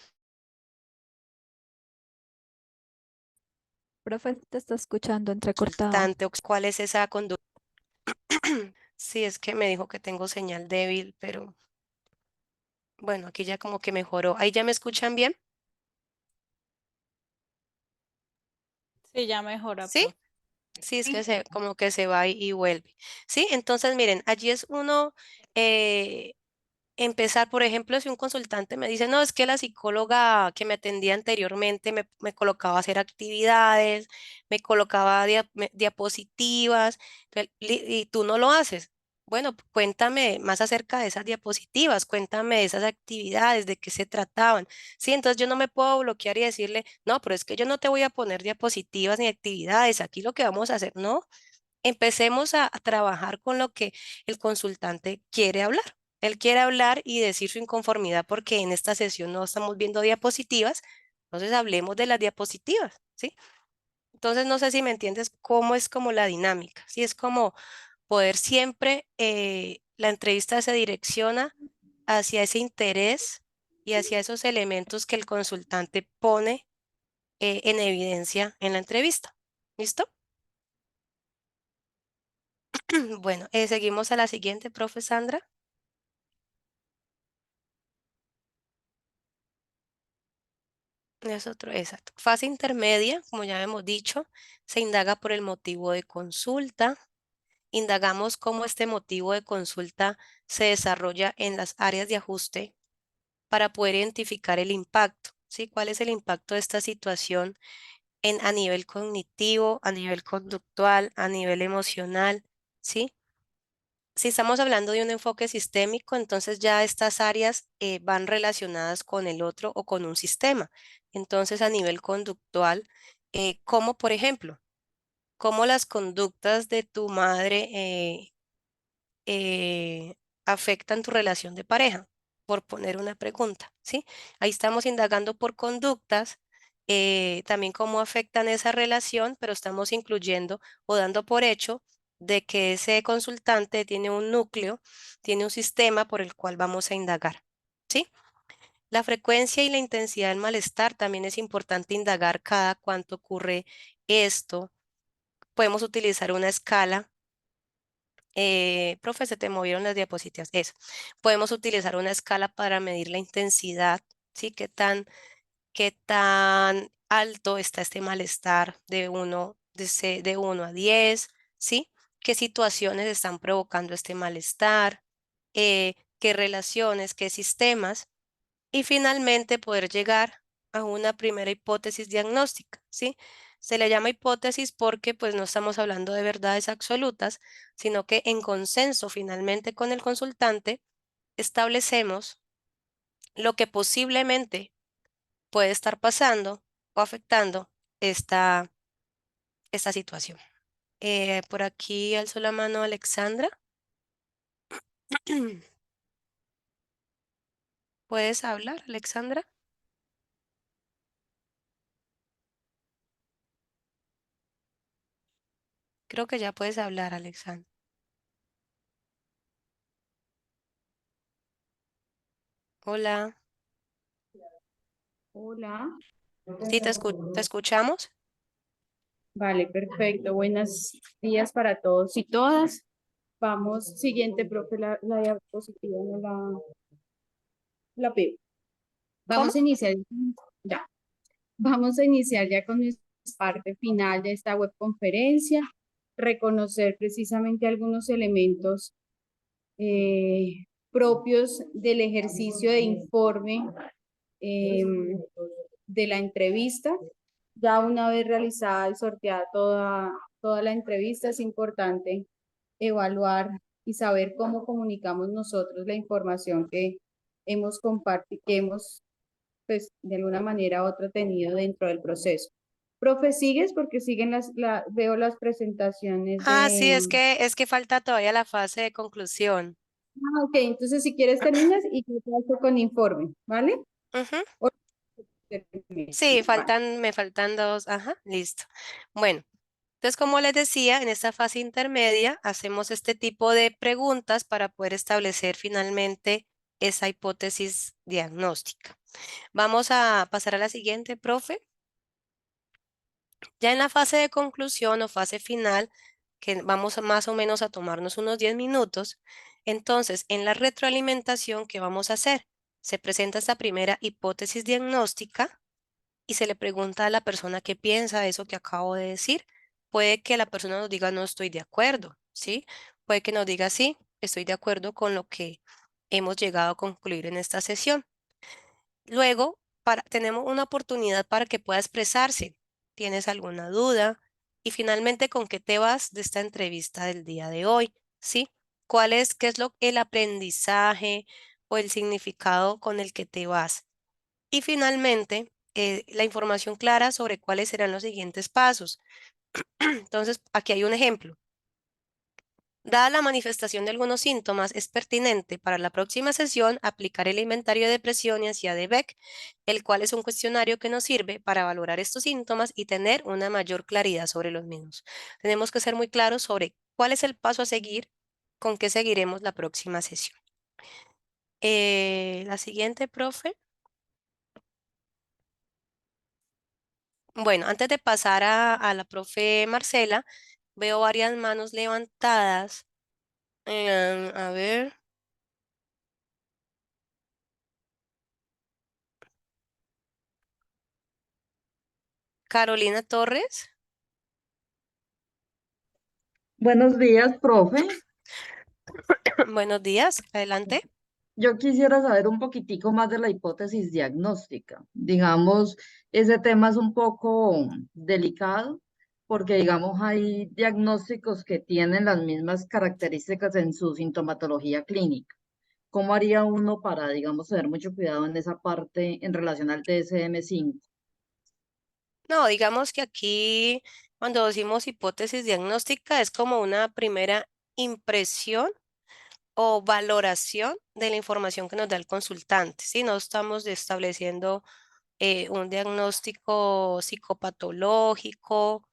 Profe, te está escuchando entrecortado. Consultante, ¿cuál es esa conducta? Sí, es que me dijo que tengo señal débil, pero bueno, aquí ya como que mejoró. ¿Ahí ya me escuchan bien? Sí, ya mejora, ¿Sí? profe. Sí, es que como que se va y vuelve. ¿Sí? Entonces, miren, allí es uno eh, empezar, por ejemplo, si un consultante me dice, no, es que la psicóloga que me atendía anteriormente me colocaba a hacer actividades, me colocaba diapositivas, y tú no lo haces. Bueno, cuéntame más acerca de esas diapositivas, cuéntame de esas actividades, de qué se trataban. Sí, entonces yo no me puedo bloquear y decirle, no, pero es que yo no te voy a poner diapositivas ni actividades, aquí lo que vamos a hacer, no, empecemos a trabajar con lo que el consultante quiere hablar. Él quiere hablar y decir su inconformidad porque en esta sesión no estamos viendo diapositivas, entonces hablemos de las diapositivas, ¿sí? Entonces no sé si me entiendes cómo es como la dinámica, ¿sí? Es como poder siempre, la entrevista se direcciona hacia ese interés y hacia esos elementos que el consultante pone en evidencia en la entrevista. ¿Listo? Bueno, seguimos a la siguiente, profe Sandra. Es otro, exacto. Fase intermedia, como ya hemos dicho, se indaga por el motivo de consulta. Indagamos cómo este motivo de consulta se desarrolla en las áreas de ajuste para poder identificar el impacto, ¿sí? ¿Cuál es el impacto de esta situación a nivel cognitivo, a nivel conductual, a nivel emocional, ¿sí? Si estamos hablando de un enfoque sistémico, entonces ya estas áreas van relacionadas con el otro o con un sistema. Entonces, a nivel conductual, como por ejemplo, cómo las conductas de tu madre afectan tu relación de pareja, por poner una pregunta, ¿sí? Ahí estamos indagando por conductas, también cómo afectan esa relación, pero estamos incluyendo o dando por hecho de que ese consultante tiene un núcleo, tiene un sistema por el cual vamos a indagar, ¿sí? La frecuencia y la intensidad del malestar también es importante indagar cada cuánto ocurre esto. Podemos utilizar una escala. Profe, se te movieron las diapositivas. Eso. Podemos utilizar una escala para medir la intensidad, ¿sí? Qué tan alto está este malestar de 1 a 10, ¿sí? ¿Qué situaciones están provocando este malestar? ¿Qué relaciones, qué sistemas? Y finalmente poder llegar a una primera hipótesis diagnóstica, ¿sí? Se le llama hipótesis porque pues no estamos hablando de verdades absolutas, sino que en consenso finalmente con el consultante establecemos lo que posiblemente puede estar pasando o afectando esta, esta situación. Por aquí alzó la mano Alexandra. ¿Puedes hablar, Alexandra? Creo que ya puedes hablar, Alexandra. Hola. Hola. ¿Sí te escuchamos? Vale, perfecto. Buenos días para todos y todas. Vamos, siguiente, profe, la diapositiva no la veo. ¿Cómo? Vamos a iniciar ya. Vamos a iniciar ya con nuestra parte final de esta webconferencia, reconocer precisamente algunos elementos propios del ejercicio de informe de la entrevista. Ya una vez realizada y sorteada toda la entrevista, es importante evaluar y saber cómo comunicamos nosotros la información que hemos compartido, que hemos, pues, de alguna manera u otra tenido dentro del proceso. Profe, ¿sigues? Porque siguen veo las presentaciones Ah, sí, de... es que falta todavía la fase de conclusión. Ah, ok, entonces si quieres terminas y yo paso con informe, ¿vale? Ujú. O- Sí, Vale. me faltan dos. Ajá, listo. Bueno, entonces como les decía, en esta fase intermedia hacemos este tipo de preguntas para poder establecer finalmente esa hipótesis diagnóstica. Vamos a pasar a la siguiente, profe. Ya en la fase de conclusión o fase final, que vamos más o menos a tomarnos unos 10 minutos, entonces en la retroalimentación, ¿qué vamos a hacer? Se presenta esta primera hipótesis diagnóstica y se le pregunta a la persona qué piensa de eso que acabo de decir. Puede que la persona nos diga no estoy de acuerdo, ¿sí? Puede que nos diga sí, estoy de acuerdo con lo que hemos llegado a concluir en esta sesión. Luego, tenemos una oportunidad para que pueda expresarse. ¿Tienes alguna duda? Y finalmente, ¿con qué te vas de esta entrevista del día de hoy? ¿Sí? ¿Qué es el aprendizaje o el significado con el que te vas? Y finalmente, la información clara sobre cuáles serán los siguientes pasos. Entonces, aquí hay un ejemplo. Dada la manifestación de algunos síntomas, es pertinente para la próxima sesión aplicar el inventario de depresión y ansiedad de Beck, el cual es un cuestionario que nos sirve para valorar estos síntomas y tener una mayor claridad sobre los mismos. Tenemos que ser muy claros sobre cuál es el paso a seguir, con qué seguiremos la próxima sesión. La siguiente, profe. Bueno, antes de pasar a la profe Marcela, veo varias manos levantadas. A ver. Carolina Torres. Buenos días, profe. Buenos días, adelante. Yo quisiera saber un poquitico más de la hipótesis diagnóstica. Digamos, ese tema es un poco delicado porque, digamos, hay diagnósticos que tienen las mismas características en su sintomatología clínica. ¿Cómo haría uno para, digamos, tener mucho cuidado en esa parte en relación al DSM-5? No, digamos que aquí cuando decimos hipótesis diagnóstica es como una primera impresión o valoración de la información que nos da el consultante. Si no estamos estableciendo un diagnóstico psicopatológico,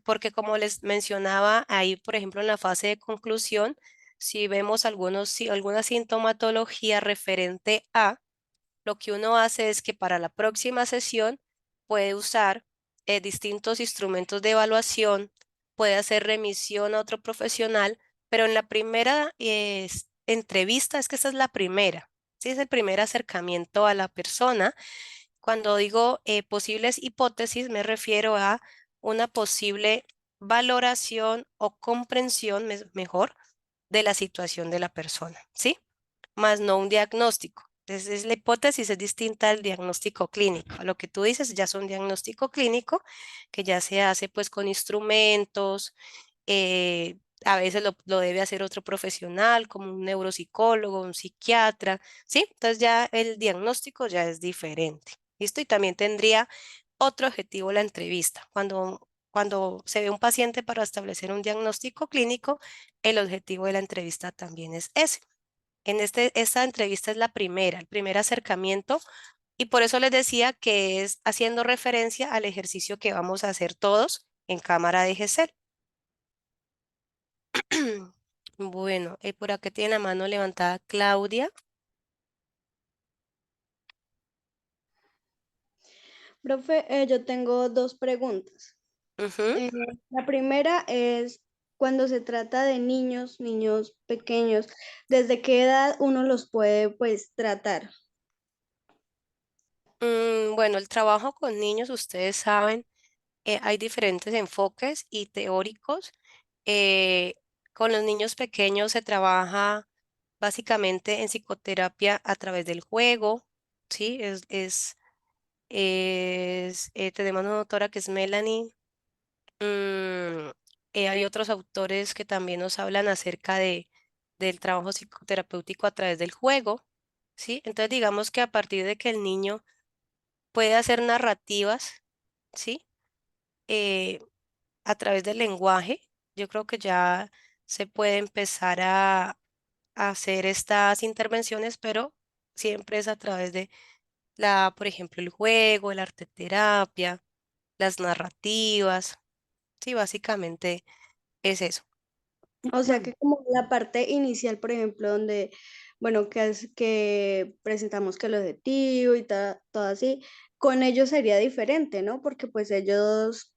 porque como les mencionaba ahí, por ejemplo, en la fase de conclusión, si vemos alguna sintomatología referente a, lo que uno hace es que para la próxima sesión puede usar distintos instrumentos de evaluación, puede hacer remisión a otro profesional, pero en la primera entrevista, es que esa es la primera, ¿sí? Es el primer acercamiento a la persona. Cuando digo posibles hipótesis, me refiero a una posible valoración o comprensión, mejor, de la situación de la persona, ¿sí? Más no un diagnóstico. Entonces, la hipótesis es distinta al diagnóstico clínico. A lo que tú dices ya es un diagnóstico clínico que ya se hace pues con instrumentos, a veces lo debe hacer otro profesional, como un neuropsicólogo, un psiquiatra, ¿sí? Entonces ya el diagnóstico ya es diferente, ¿listo? Y también tendría otro objetivo la entrevista. Cuando se ve un paciente para establecer un diagnóstico clínico, el objetivo de la entrevista también es ese. Esta entrevista es la primera, el primer acercamiento, y por eso les decía que es haciendo referencia al ejercicio que vamos a hacer todos en cámara de GESEL. Bueno, por acá tiene la mano levantada Claudia. Profe, yo tengo dos preguntas. Ujú. La primera es cuando se trata de niños pequeños, ¿desde qué edad uno los puede pues tratar? Bueno, el trabajo con niños, ustedes saben, hay diferentes enfoques y teóricos. Eh, con los niños pequeños se trabaja básicamente en psicoterapia a través del juego, ¿sí? Tenemos una autora que es Melanie. Mm, hay otros autores que también nos hablan acerca del trabajo psicoterapéutico a través del juego, ¿sí? Entonces digamos que a partir de que el niño puede hacer narrativas, ¿sí? Eh, a través del lenguaje, yo creo que ya se puede empezar a hacer estas intervenciones, pero siempre es a través de por ejemplo, el juego, el arte terapia, las narrativas, sí, básicamente es eso. O sea que como la parte inicial, por ejemplo, donde, bueno, que presentamos que el objetivo y todo así, con ellos sería diferente, ¿no? Porque pues ellos,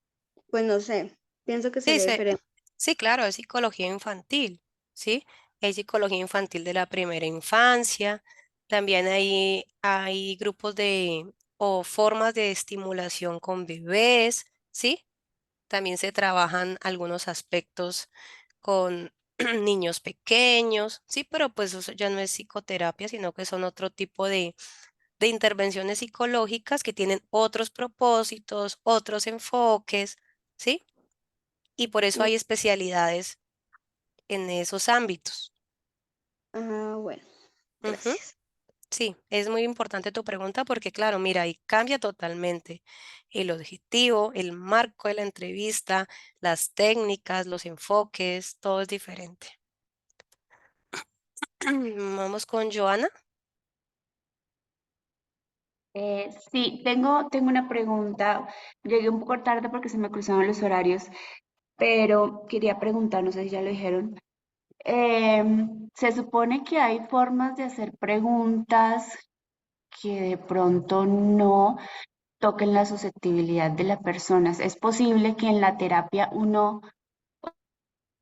pues no sé, pienso que Sí, sería diferente. sí, claro, es psicología infantil, ¿sí? Es psicología infantil de la primera infancia. También hay grupos o formas de estimulación con bebés, ¿sí? También se trabajan algunos aspectos con niños pequeños, sí, pero pues eso ya no es psicoterapia, sino que son otro tipo de intervenciones psicológicas que tienen otros propósitos, otros enfoques, ¿sí? Y por eso hay especialidades en esos ámbitos. Ah, bueno, Ujú. gracias. Sí, es muy importante tu pregunta porque, claro, mira, ahí cambia totalmente el objetivo, el marco de la entrevista, las técnicas, los enfoques, todo es diferente. Vamos con Joana. Sí, tengo una pregunta. Llegué un poco tarde porque se me cruzaron los horarios, pero quería preguntar, no sé si ya lo dijeron. Se supone que hay formas de hacer preguntas que de pronto no toquen la susceptibilidad de las personas. Es posible que en la terapia uno,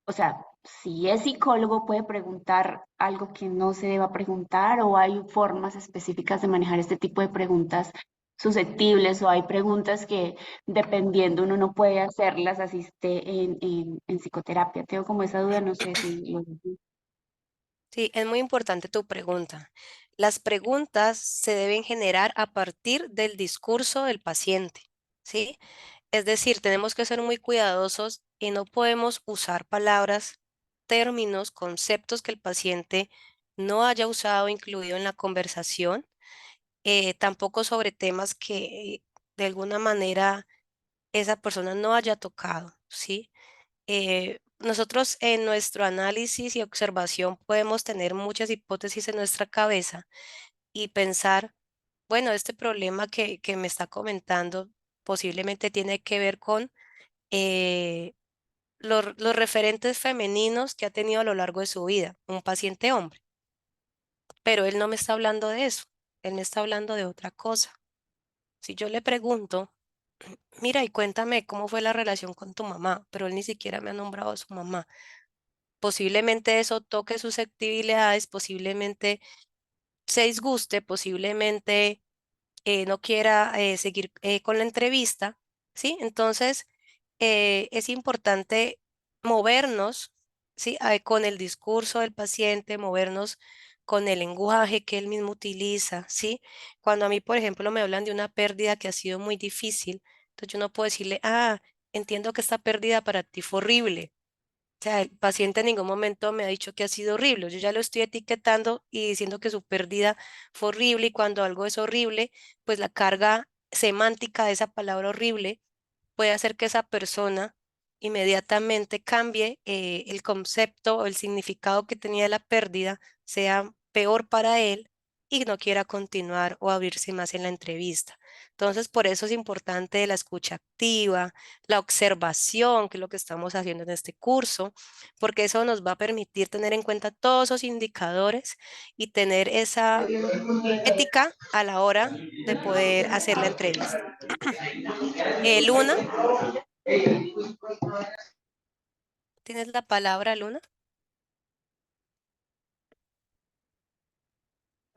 o sea, si es psicólogo puede preguntar algo que no se deba preguntar, o hay formas específicas de manejar este tipo de preguntas susceptibles, o hay preguntas que dependiendo uno no puede hacerlas, asiste en psicoterapia. Tengo como esa duda, no sé si Sí, es muy importante tu pregunta. Las preguntas se deben generar a partir del discurso del paciente, ¿sí? Es decir, tenemos que ser muy cuidadosos y no podemos usar palabras, términos, conceptos que el paciente no haya usado o incluido en la conversación, tampoco sobre temas que de alguna manera esa persona no haya tocado, ¿sí? Nosotros en nuestro análisis y observación podemos tener muchas hipótesis en nuestra cabeza y pensar, bueno, este problema que me está comentando posiblemente tiene que ver con los referentes femeninos que ha tenido a lo largo de su vida, un paciente hombre. Pero él no me está hablando de eso, él me está hablando de otra cosa. Si yo le pregunto, mira y cuéntame cómo fue la relación con tu mamá, pero él ni siquiera me ha nombrado a su mamá. Posiblemente eso toque susceptibilidades, posiblemente se disguste, posiblemente no quiera seguir con la entrevista, ¿sí? Entonces, es importante movernos, ¿sí? Con el discurso del paciente, movernos con el lenguaje que él mismo utiliza, ¿sí? Cuando a mí, por ejemplo, me hablan de una pérdida que ha sido muy difícil, entonces yo no puedo decirle, entiendo que esta pérdida para ti fue horrible. O sea, el paciente en ningún momento me ha dicho que ha sido horrible. Yo ya lo estoy etiquetando y diciendo que su pérdida fue horrible y cuando algo es horrible, pues la carga semántica de esa palabra horrible puede hacer que esa persona inmediatamente cambie el concepto o el significado que tenía de la pérdida, sea peor para él y no quiera continuar o abrirse más en la entrevista. Entonces, por eso es importante la escucha activa, la observación, que es lo que estamos haciendo en este curso, porque eso nos va a permitir tener en cuenta todos esos indicadores y tener esa ética a la hora de poder hacer la entrevista. Luna, ¿tienes la palabra, Luna?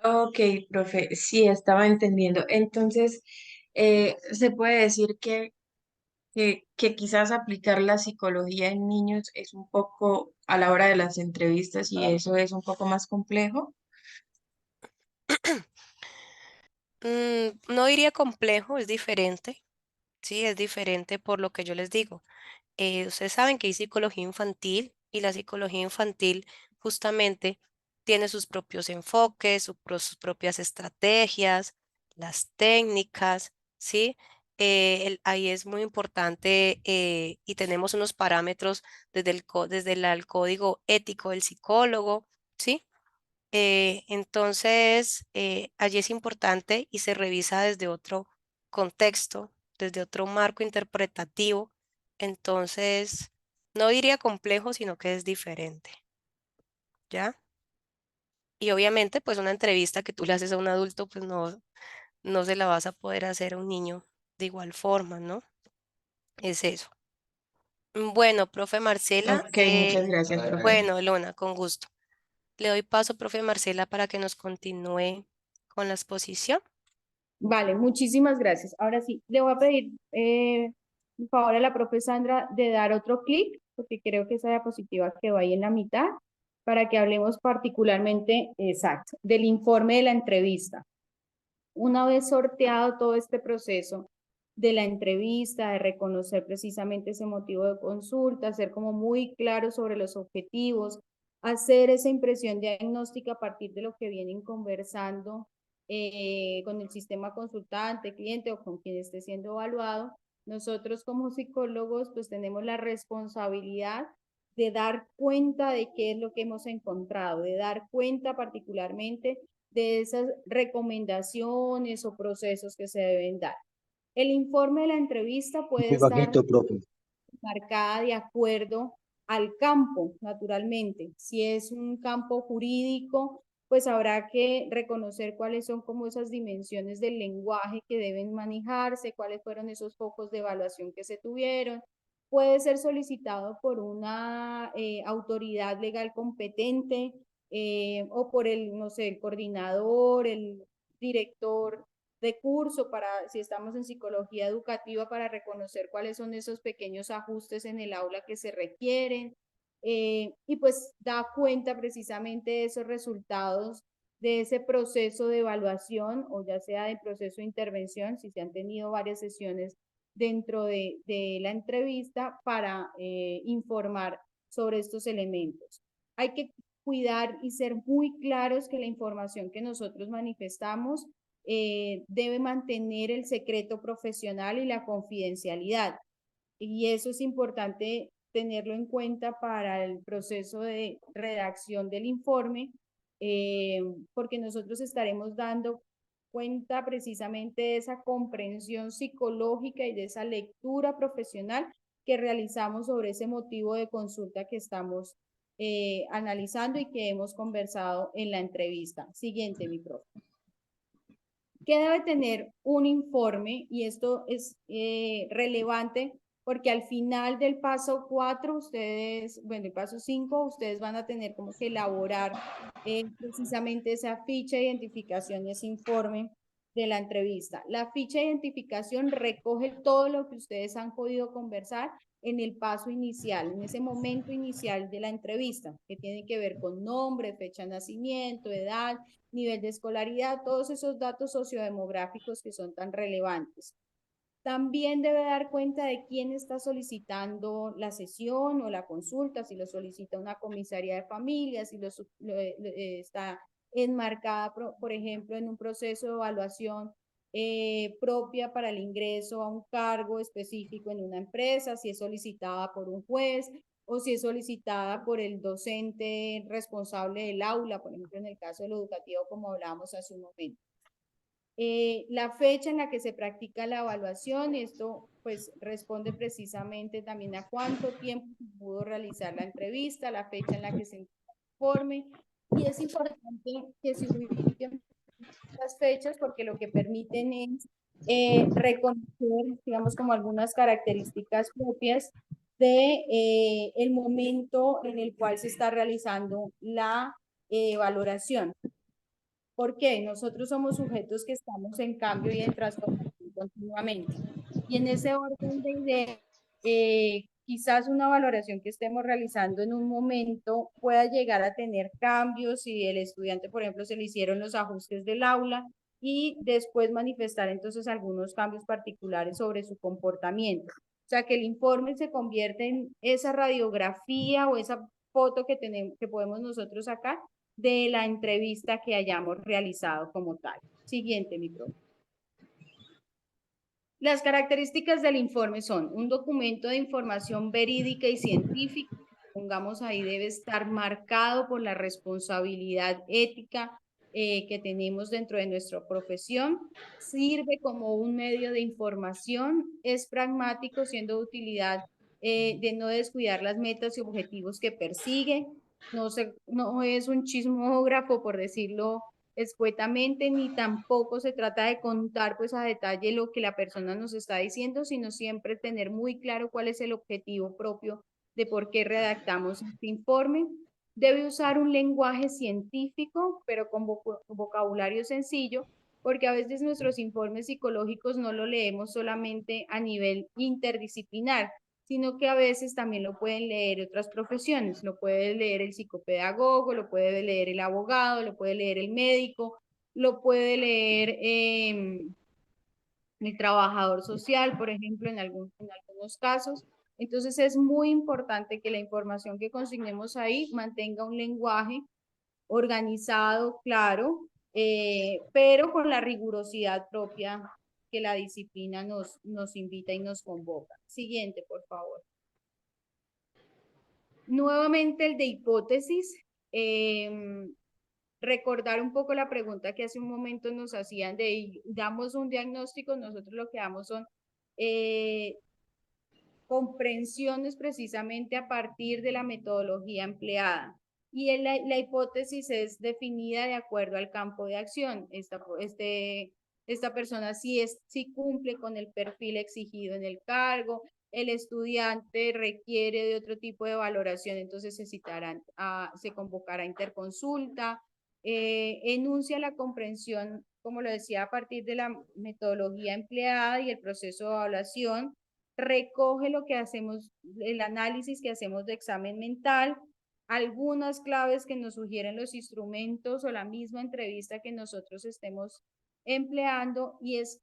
Ok, profe, sí, estaba entendiendo. Entonces, se puede decir que quizás aplicar la psicología en niños es un poco a la hora de las entrevistas y eso es un poco más complejo. No diría complejo, es diferente, sí, es diferente por lo que yo les digo. Ustedes saben que hay psicología infantil y la psicología infantil justamente tiene sus propios enfoques, sus propias estrategias, las técnicas, ¿sí? Ahí es muy importante y tenemos unos parámetros desde el código ético del psicólogo, ¿sí? Entonces, allí es importante y se revisa desde otro contexto, desde otro marco interpretativo. Entonces, no diría complejo, sino que es diferente, ¿ya? Y obviamente, pues una entrevista que tú le haces a un adulto, pues no se la vas a poder hacer a un niño de igual forma, ¿no? Es eso. Bueno, profe Marcela, Ok, muchas gracias, profe. bueno, Lona, con gusto. Le doy paso, profe Marcela, para que nos continúe con la exposición. Vale, muchísimas gracias. Ahora sí, le voy a pedir por favor a la profe Sandra de dar otro clic, porque creo que esa diapositiva quedó ahí en la mitad, para que hablemos particularmente, exacto, del informe de la entrevista. Una vez sorteado todo este proceso de la entrevista, de reconocer precisamente ese motivo de consulta, ser como muy claro sobre los objetivos, hacer esa impresión diagnóstica a partir de lo que vienen conversando con el sistema consultante, cliente o con quien esté siendo evaluado, nosotros como psicólogos pues tenemos la responsabilidad de dar cuenta de qué es lo que hemos encontrado, de dar cuenta particularmente de esas recomendaciones o procesos que se deben dar. El informe de la entrevista puede estar marcada de acuerdo al campo, naturalmente. Si es un campo jurídico, pues habrá que reconocer cuáles son como esas dimensiones del lenguaje que deben manejarse, cuáles fueron esos focos de evaluación que se tuvieron. Puede ser solicitado por una autoridad legal competente o por el, no sé, el coordinador, el director de curso para, si estamos en psicología educativa, para reconocer cuáles son esos pequeños ajustes en el aula que se requieren. Y pues da cuenta precisamente de esos resultados de ese proceso de evaluación o ya sea de proceso de intervención, si se han tenido varias sesiones dentro de la entrevista para informar sobre estos elementos. Hay que cuidar y ser muy claros que la información que nosotros manifestamos debe mantener el secreto profesional y la confidencialidad. Y eso es importante tenerlo en cuenta para el proceso de redacción del informe, porque nosotros estaremos dando cuenta precisamente de esa comprensión psicológica y de esa lectura profesional que realizamos sobre ese motivo de consulta que estamos analizando y que hemos conversado en la entrevista. Siguiente, mi profe. ¿Qué debe tener un informe? Y esto es relevante porque al final del paso 4, ustedes, bueno, el paso 5, ustedes van a tener como que elaborar precisamente esa ficha de identificación y ese informe de la entrevista. La ficha de identificación recoge todo lo que ustedes han podido conversar en el paso inicial, en ese momento inicial de la entrevista, que tiene que ver con nombre, fecha de nacimiento, edad, nivel de escolaridad, todos esos datos sociodemográficos que son tan relevantes. También debe dar cuenta de quién está solicitando la sesión o la consulta, si lo solicita una comisaría de familia, si está enmarcada, por ejemplo, en un proceso de evaluación propia para el ingreso a un cargo específico en una empresa, si es solicitada por un juez o si es solicitada por el docente responsable del aula, por ejemplo, en el caso del educativo, como hablábamos hace un momento. La fecha en la que se practica la evaluación, esto pues responde precisamente también a cuánto tiempo se pudo realizar la entrevista, la fecha en la que se informe, y es importante que se ubiquen las fechas porque lo que permiten es reconocer, digamos, como algunas características propias de el momento en el cual se está realizando la valoración. ¿Por qué? Nosotros somos sujetos que estamos en cambio y en transformación continuamente. Y en ese orden de ideas, quizás una valoración que estemos realizando en un momento pueda llegar a tener cambios si el estudiante, por ejemplo, se le hicieron los ajustes del aula y después manifestar entonces algunos cambios particulares sobre su comportamiento. O sea, que el informe se convierte en esa radiografía o esa foto que tenemos, que podemos nosotros sacar de la entrevista que hayamos realizado como tal. Siguiente, mi profe. Las características del informe son un documento de información verídica y científica, pongamos ahí, debe estar marcado por la responsabilidad ética que tenemos dentro de nuestra profesión, sirve como un medio de información, es pragmático siendo de utilidad de no descuidar las metas y objetivos que persigue, no es un chismógrafo, por decirlo escuetamente, ni tampoco se trata de contar pues a detalle lo que la persona nos está diciendo, sino siempre tener muy claro cuál es el objetivo propio de por qué redactamos este informe. Debe usar un lenguaje científico, pero con vocabulario sencillo, porque a veces nuestros informes psicológicos no lo leemos solamente a nivel interdisciplinar, sino que a veces también lo pueden leer otras profesiones, lo puede leer el psicopedagogo, lo puede leer el abogado, lo puede leer el médico, lo puede leer el trabajador social, por ejemplo, en algunos casos. Entonces es muy importante que la información que consignemos ahí mantenga un lenguaje organizado, claro, pero con la rigurosidad propia que la disciplina nos invita y nos convoca. Siguiente, por favor. Nuevamente el de hipótesis. Recordar un poco la pregunta que hace un momento nos hacían de damos un diagnóstico, nosotros lo que damos son comprensiones precisamente a partir de la metodología empleada. Y la hipótesis es definida de acuerdo al campo de acción. Esta persona sí cumple con el perfil exigido en el cargo, el estudiante requiere de otro tipo de valoración, entonces se convocará interconsulta, enuncia la comprensión, como lo decía, a partir de la metodología empleada y el proceso de evaluación, recoge lo que hacemos, el análisis que hacemos de examen mental, algunas claves que nos sugieren los instrumentos o la misma entrevista que nosotros estemos empleando, y es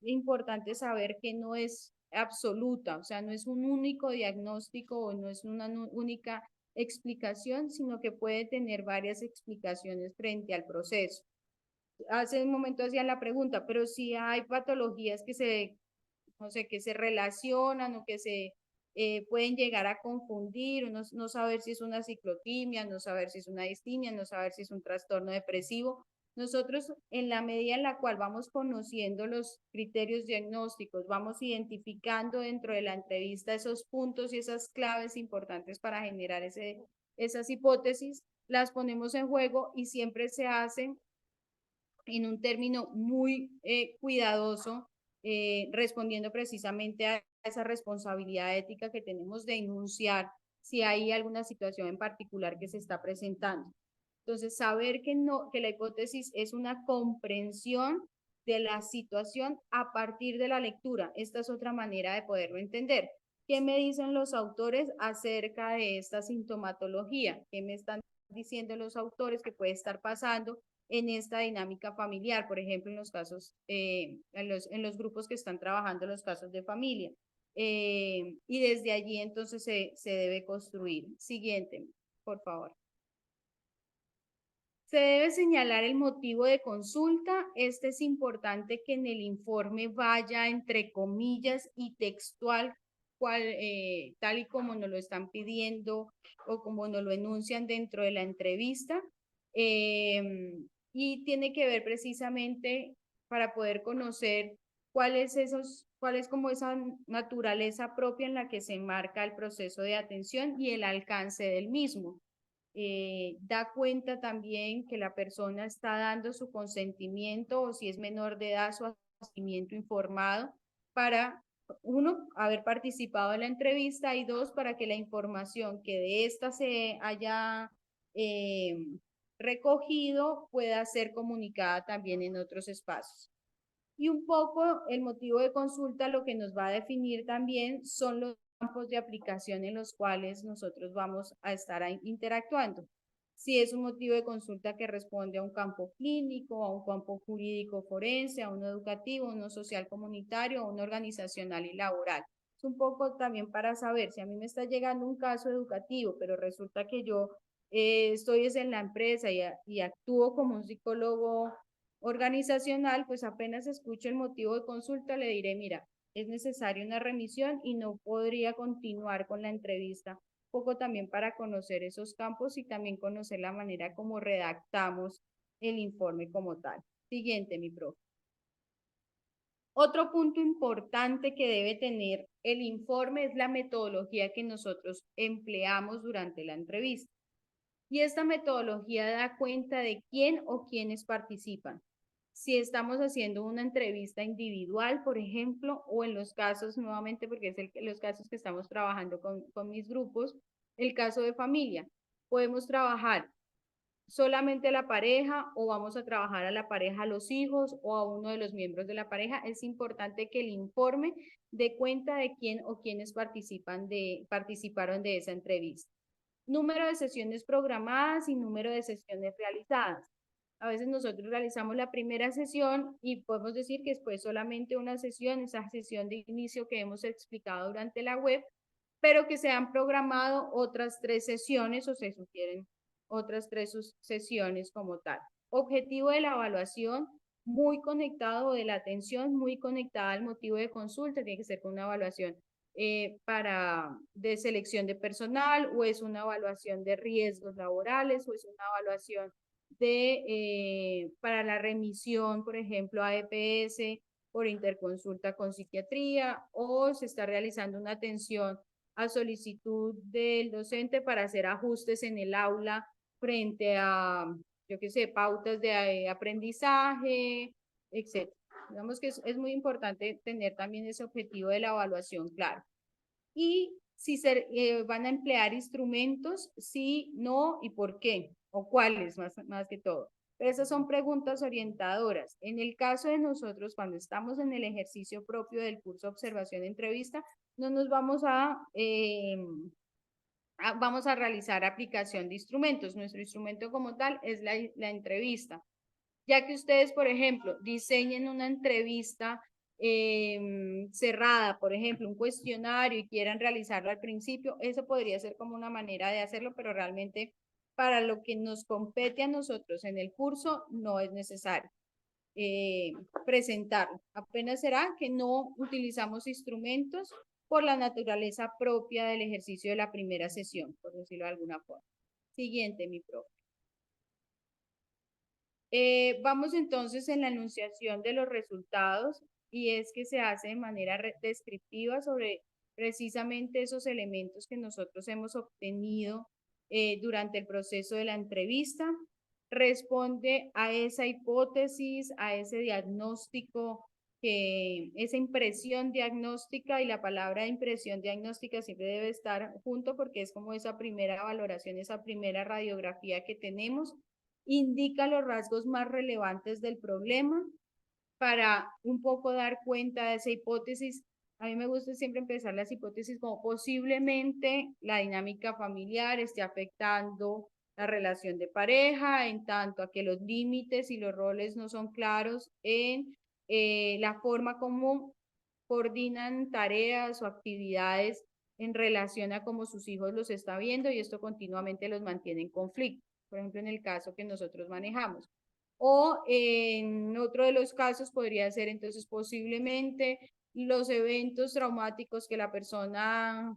importante saber que no es absoluta, o sea, no es un único diagnóstico o no es una única explicación, sino que puede tener varias explicaciones frente al proceso. hace un momento hacían la pregunta, pero si hay patologías que se, no sé, que se relacionan o que se pueden llegar a confundir, no saber si es una ciclotimia, no saber si es una distimia, no saber si es un trastorno depresivo. Nosotros, en la medida en la cual vamos conociendo los criterios diagnósticos, vamos identificando dentro de la entrevista esos puntos y esas claves importantes para generar esas hipótesis, las ponemos en juego y siempre se hacen en un término muy cuidadoso, respondiendo precisamente a esa responsabilidad ética que tenemos de enunciar si hay alguna situación en particular que se está presentando. Entonces, saber que la hipótesis es una comprensión de la situación a partir de la lectura. Esta es otra manera de poderlo entender. ¿Qué me dicen los autores acerca de esta sintomatología? ¿Qué me están diciendo los autores que puede estar pasando en esta dinámica familiar? Por ejemplo, en los casos, en los grupos que están trabajando los casos de familia. Y desde allí entonces se debe construir. Siguiente, por favor. Se debe señalar el motivo de consulta. Este es importante que en el informe vaya entre comillas y textual, tal y como nos lo están pidiendo o como nos lo enuncian dentro de la entrevista. Y tiene que ver precisamente para poder conocer cuál es como esa naturaleza propia en la que se enmarca el proceso de atención y el alcance del mismo. Da cuenta también que la persona está dando su consentimiento o si es menor de edad, su consentimiento informado para, uno, haber participado en la entrevista y dos, para que la información que de esta se haya recogido pueda ser comunicada también en otros espacios. Y un poco el motivo de consulta lo que nos va a definir también son los campos de aplicación en los cuales nosotros vamos a estar interactuando. Si es un motivo de consulta que responde a un campo clínico, a un campo jurídico forense, a uno educativo, a uno social comunitario, a uno organizacional y laboral. Es un poco también para saber si a mí me está llegando un caso educativo, pero resulta que yo estoy en la empresa y actúo como un psicólogo organizacional, pues apenas escucho el motivo de consulta, le diré, mira, es necesaria una remisión y no podría continuar con la entrevista. Un poco también para conocer esos campos y también conocer la manera como redactamos el informe como tal. Siguiente, mi profe. Otro punto importante que debe tener el informe es la metodología que nosotros empleamos durante la entrevista. Y esta metodología da cuenta de quién o quiénes participan. Si estamos haciendo una entrevista individual, por ejemplo, o en los casos, nuevamente, porque es los casos que estamos trabajando con mis grupos, el caso de familia. Podemos trabajar solamente a la pareja o vamos a trabajar a la pareja, a los hijos o a uno de los miembros de la pareja. Es importante que el informe dé cuenta de quién o quiénes participaron de esa entrevista. Número de sesiones programadas y número de sesiones realizadas. A veces nosotros realizamos la primera sesión y podemos decir que después solamente una sesión, esa sesión de inicio que hemos explicado durante la web, pero que se han programado otras 3 sesiones o se sugieren otras 3 sesiones como tal. Objetivo de la evaluación, muy conectado, de la atención, muy conectada al motivo de consulta, tiene que ser con una evaluación de selección de personal o es una evaluación de riesgos laborales o es una evaluación para la remisión, por ejemplo, a EPS por interconsulta con psiquiatría o se está realizando una atención a solicitud del docente para hacer ajustes en el aula frente a, yo qué sé, pautas de aprendizaje, etc. Digamos que es muy importante tener también ese objetivo de la evaluación claro. Y si se van a emplear instrumentos, sí, no y por qué, o cuáles más que todo. Pero esas son preguntas orientadoras. En el caso de nosotros, cuando estamos en el ejercicio propio del curso Observación Entrevista, no nos vamos vamos a realizar aplicación de instrumentos. Nuestro instrumento como tal es la entrevista. Ya que ustedes, por ejemplo, diseñen una entrevista cerrada, por ejemplo, un cuestionario y quieran realizarlo al principio, eso podría ser como una manera de hacerlo, pero realmente para lo que nos compete a nosotros en el curso no es necesario. presentarlo. Apenas será que no utilizamos instrumentos por la naturaleza propia del ejercicio de la primera sesión, por decirlo de alguna forma. Siguiente, mi profe. Vamos entonces en la enunciación de los resultados y es que se hace de manera descriptiva sobre precisamente esos elementos que nosotros hemos obtenido durante el proceso de la entrevista. Responde a esa hipótesis, a ese diagnóstico, esa impresión diagnóstica, y la palabra impresión diagnóstica siempre debe estar junto porque es como esa primera valoración, esa primera radiografía que tenemos. Indica los rasgos más relevantes del problema para un poco dar cuenta de esa hipótesis. A mí me gusta siempre empezar las hipótesis como posiblemente la dinámica familiar esté afectando la relación de pareja, en tanto a que los límites y los roles no son claros en la forma como coordinan tareas o actividades en relación a cómo sus hijos los está viendo, y esto continuamente los mantiene en conflicto. Por ejemplo, en el caso que nosotros manejamos. O en otro de los casos podría ser entonces posiblemente los eventos traumáticos que la persona ha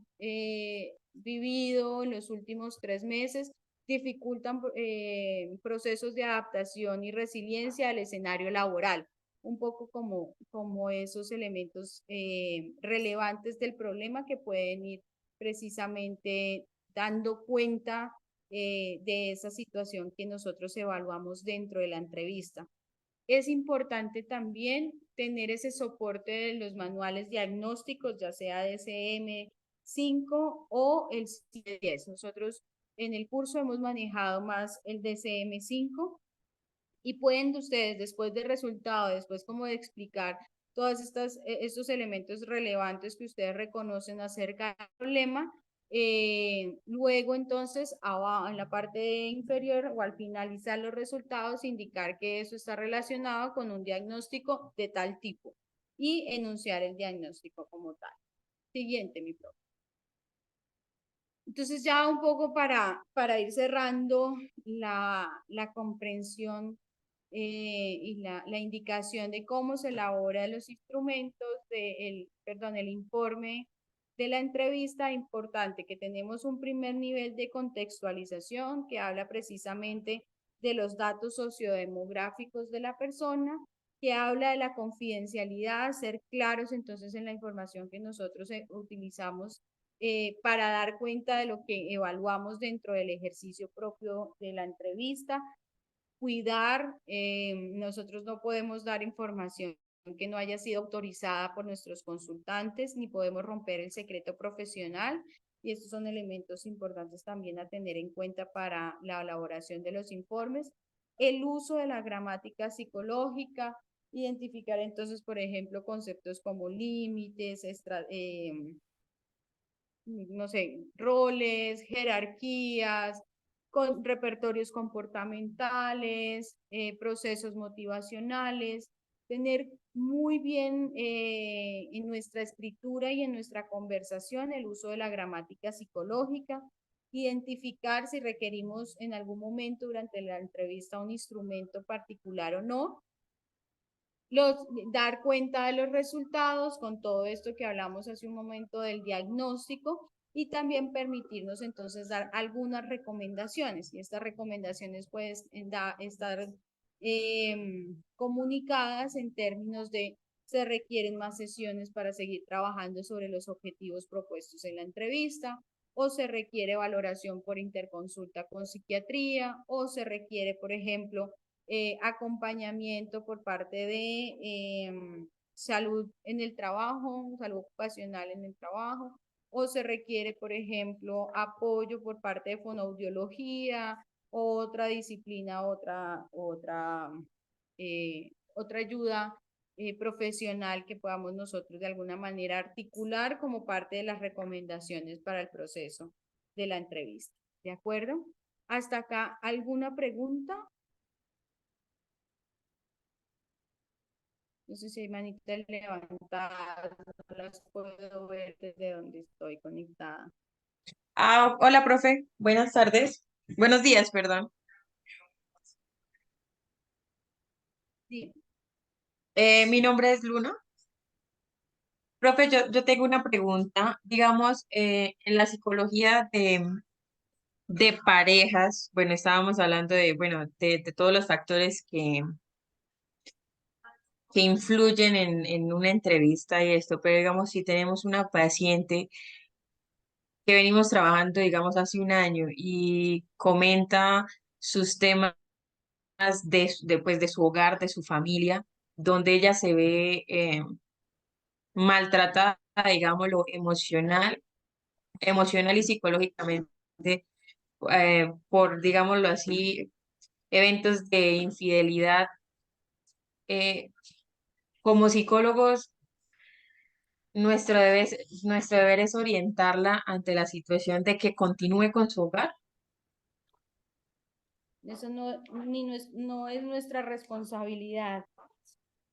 vivido en los últimos 3 meses dificultan procesos de adaptación y resiliencia al escenario laboral. Un poco como esos elementos relevantes del problema que pueden ir precisamente dando cuenta de esa situación que nosotros evaluamos dentro de la entrevista. Es importante también tener ese soporte de los manuales diagnósticos, ya sea DSM-5 o el CIE-10. Nosotros en el curso hemos manejado más el DSM-5 y pueden ustedes, después del resultado, después como de explicar todos estos elementos relevantes que ustedes reconocen acerca del problema, luego entonces abajo, en la parte inferior o al finalizar los resultados, indicar que eso está relacionado con un diagnóstico de tal tipo y enunciar el diagnóstico como tal. Siguiente, mi profe. Entonces ya un poco para ir cerrando la comprensión y la indicación de cómo se elabora los instrumentos, el informe de la entrevista. Importante que tenemos un primer nivel de contextualización que habla precisamente de los datos sociodemográficos de la persona, que habla de la confidencialidad, ser claros entonces en la información que nosotros utilizamos para dar cuenta de lo que evaluamos dentro del ejercicio propio de la entrevista. Cuidar, nosotros no podemos dar información que no haya sido autorizada por nuestros consultantes, ni podemos romper el secreto profesional, y estos son elementos importantes también a tener en cuenta para la elaboración de los informes. El uso de la gramática psicológica, identificar entonces, por ejemplo, conceptos como límites, no sé, roles, jerarquías, con repertorios comportamentales, procesos motivacionales, tener muy bien en nuestra escritura y en nuestra conversación el uso de la gramática psicológica, identificar si requerimos en algún momento durante la entrevista un instrumento particular o no, dar cuenta de los resultados con todo esto que hablamos hace un momento del diagnóstico, y también permitirnos entonces dar algunas recomendaciones, y estas recomendaciones pueden estar comunicadas en términos de se requieren más sesiones para seguir trabajando sobre los objetivos propuestos en la entrevista, o se requiere valoración por interconsulta con psiquiatría, o se requiere, por ejemplo, acompañamiento por parte de salud en el trabajo, salud ocupacional en el trabajo, o se requiere, por ejemplo, apoyo por parte de fonoaudiología, otra disciplina, otra ayuda profesional que podamos nosotros de alguna manera articular como parte de las recomendaciones para el proceso de la entrevista. ¿De acuerdo? Hasta acá, ¿alguna pregunta? No sé si hay manitas levantadas, no las puedo ver desde donde estoy conectada. Hola, profe. Buenas tardes. Buenos días, perdón. Sí. Mi nombre es Luna. Profe, yo tengo una pregunta. Digamos, en la psicología de parejas, bueno, estábamos hablando de, bueno, de todos los factores que influyen en una entrevista y esto, pero digamos, si tenemos una paciente que venimos trabajando, digamos, hace un año y comenta sus temas pues, de su hogar, de su familia, donde ella se ve maltratada, digámoslo, emocional y psicológicamente, por, digámoslo así, eventos de infidelidad. eh, Como psicólogos, nuestro deber es orientarla ante la situación de que continúe con su hogar. Eso no es nuestra responsabilidad.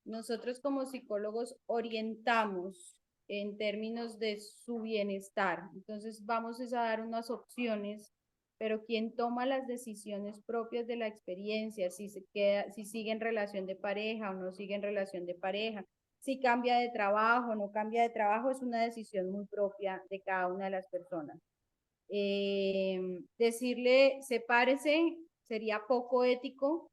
Nosotros como psicólogos orientamos en términos de su bienestar. Entonces vamos a dar unas opciones, pero quien toma las decisiones propias de la experiencia, si se queda, si sigue en relación de pareja o no sigue en relación de pareja, si cambia de trabajo o no cambia de trabajo, es una decisión muy propia de cada una de las personas. Decirle sepárese sería poco ético,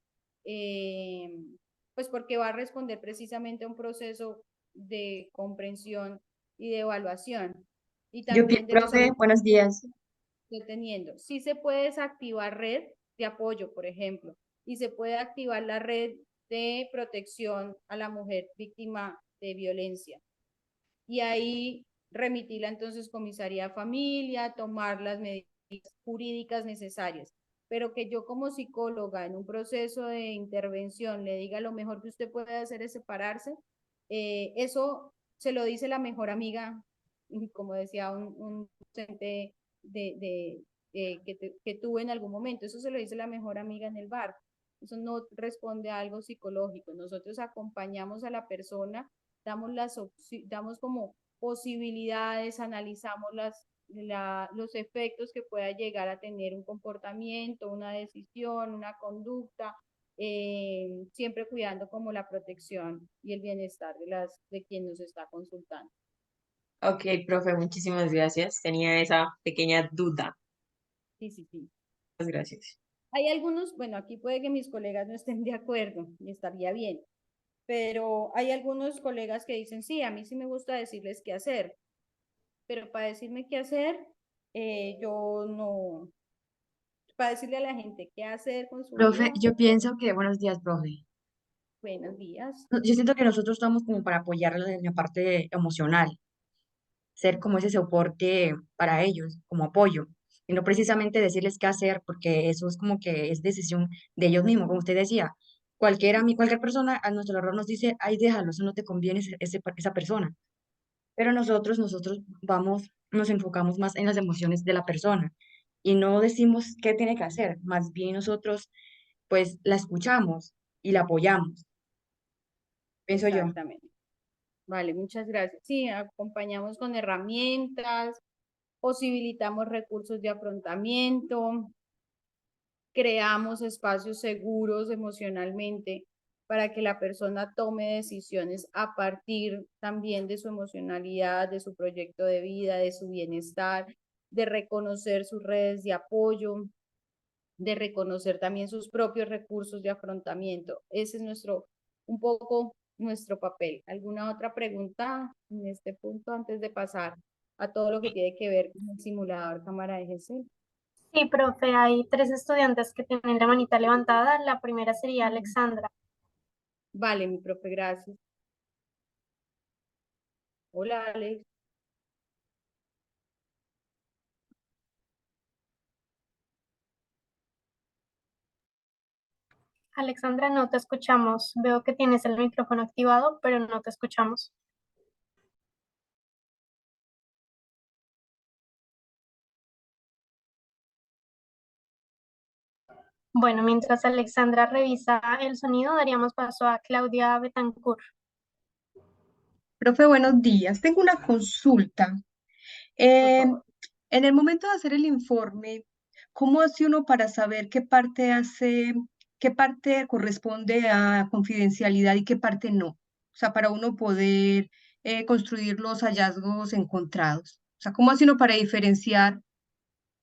pues porque va a responder precisamente a un proceso de comprensión y de evaluación. Y también de los Profe, buenos días. que teniendo. Sí se puede desactivar red de apoyo, por ejemplo, y se puede activar la red de protección a la mujer víctima de violencia. Y ahí remitirla entonces comisaría de familia, tomar las medidas jurídicas necesarias. Pero que yo como psicóloga en un proceso de intervención le diga lo mejor que usted puede hacer es separarse, eso se lo dice la mejor amiga, como decía un docente que tuve en algún momento, eso se lo dice la mejor amiga en el bar. Eso no responde a algo psicológico. Nosotros acompañamos a la persona, damos como posibilidades, analizamos los efectos que pueda llegar a tener un comportamiento, una decisión, una conducta, siempre cuidando como la protección y el bienestar de quien nos está consultando. Ok, profe, muchísimas gracias. Tenía esa pequeña duda. Sí, sí, sí. Muchas gracias. Hay algunos, bueno, aquí puede que mis colegas no estén de acuerdo y estaría bien, pero hay algunos colegas que dicen, sí, a mí sí me gusta decirles qué hacer, pero para decirme qué hacer, yo no, para decirle a la gente qué hacer con su Profe, vida, yo pienso que, buenos días, profe. buenos días. Yo siento que nosotros estamos como para apoyarla en la parte emocional, ser como ese soporte para ellos, como apoyo, y no precisamente decirles qué hacer, porque eso es como que es decisión de ellos mismos, como usted decía. Cualquier persona a nuestro error nos dice, ay, déjalo, eso no te conviene esa persona. Pero nosotros nos enfocamos más en las emociones de la persona y no decimos qué tiene que hacer, más bien nosotros pues la escuchamos y la apoyamos, pienso yo. Exactamente. Vale, muchas gracias. Sí, acompañamos con herramientas, posibilitamos recursos de afrontamiento, creamos espacios seguros emocionalmente para que la persona tome decisiones a partir también de su emocionalidad, de su proyecto de vida, de su bienestar, de reconocer sus redes de apoyo, de reconocer también sus propios recursos de afrontamiento. Ese es un poco nuestro papel. ¿Alguna otra pregunta en este punto antes de pasar a todo lo que tiene que ver con el simulador cámara de GC? Sí, profe, hay 3 estudiantes que tienen la manita levantada. La primera sería Alexandra. Vale, mi profe, gracias. Hola, Alex. Alexandra, no te escuchamos. Veo que tienes el micrófono activado, pero no te escuchamos. Bueno, mientras Alexandra revisa el sonido, daríamos paso a Claudia Betancourt. Profe, buenos días. Tengo una consulta. Por favor. En el momento de hacer el informe, ¿cómo hace uno para saber qué parte corresponde a confidencialidad y qué parte no? sea, para uno poder construir los hallazgos encontrados. O sea, ¿cómo hace uno para diferenciar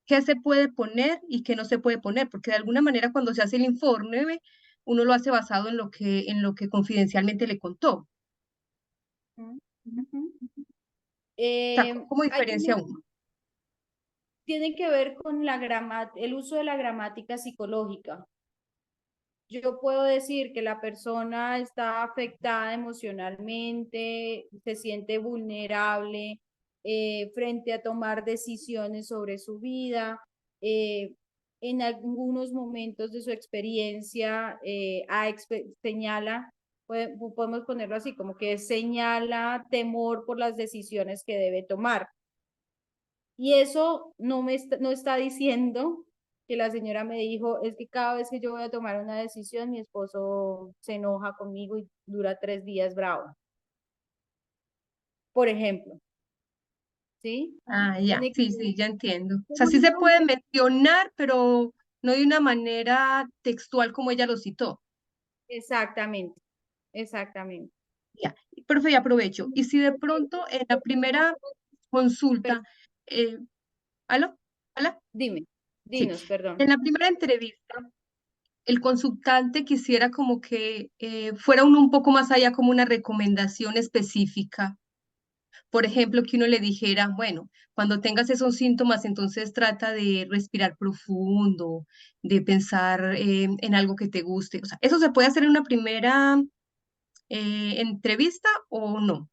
qué se puede poner y qué no se puede poner? Porque de alguna manera cuando se hace el informe, uno lo hace basado en lo que confidencialmente le contó. Ujú. O sea, ¿cómo Hay diferencia uno? tiene que ver con el uso de la gramática psicológica. Yo puedo decir que la persona está afectada emocionalmente, se siente vulnerable frente a tomar decisiones sobre su vida. En algunos momentos de su experiencia señala, podemos ponerlo así, como que señala temor por las decisiones que debe tomar. Y eso no está diciendo que la señora me dijo, es que cada vez que yo voy a tomar una decisión, mi esposo se enoja conmigo y dura 3 días bravo. Por ejemplo, ¿sí? Ah, ya, Tiene sí, que sí, ya entiendo. O sea, ver sí se mucho. puede mencionar, pero no de una manera textual como ella lo citó. Exactamente, exactamente. Ya, profe, y aprovecho. Y si de pronto en la primera consulta, eh, ¿aló? ¿Hola? Dime, Sí, dinos, perdón. en la primera entrevista, el consultante quisiera como que fuera uno un poco más allá, como una recomendación específica. Por ejemplo, que uno le dijera, bueno, cuando tengas esos síntomas, entonces trata de respirar profundo, de pensar en algo que te guste. O sea, ¿eso se puede hacer en una primera entrevista o no?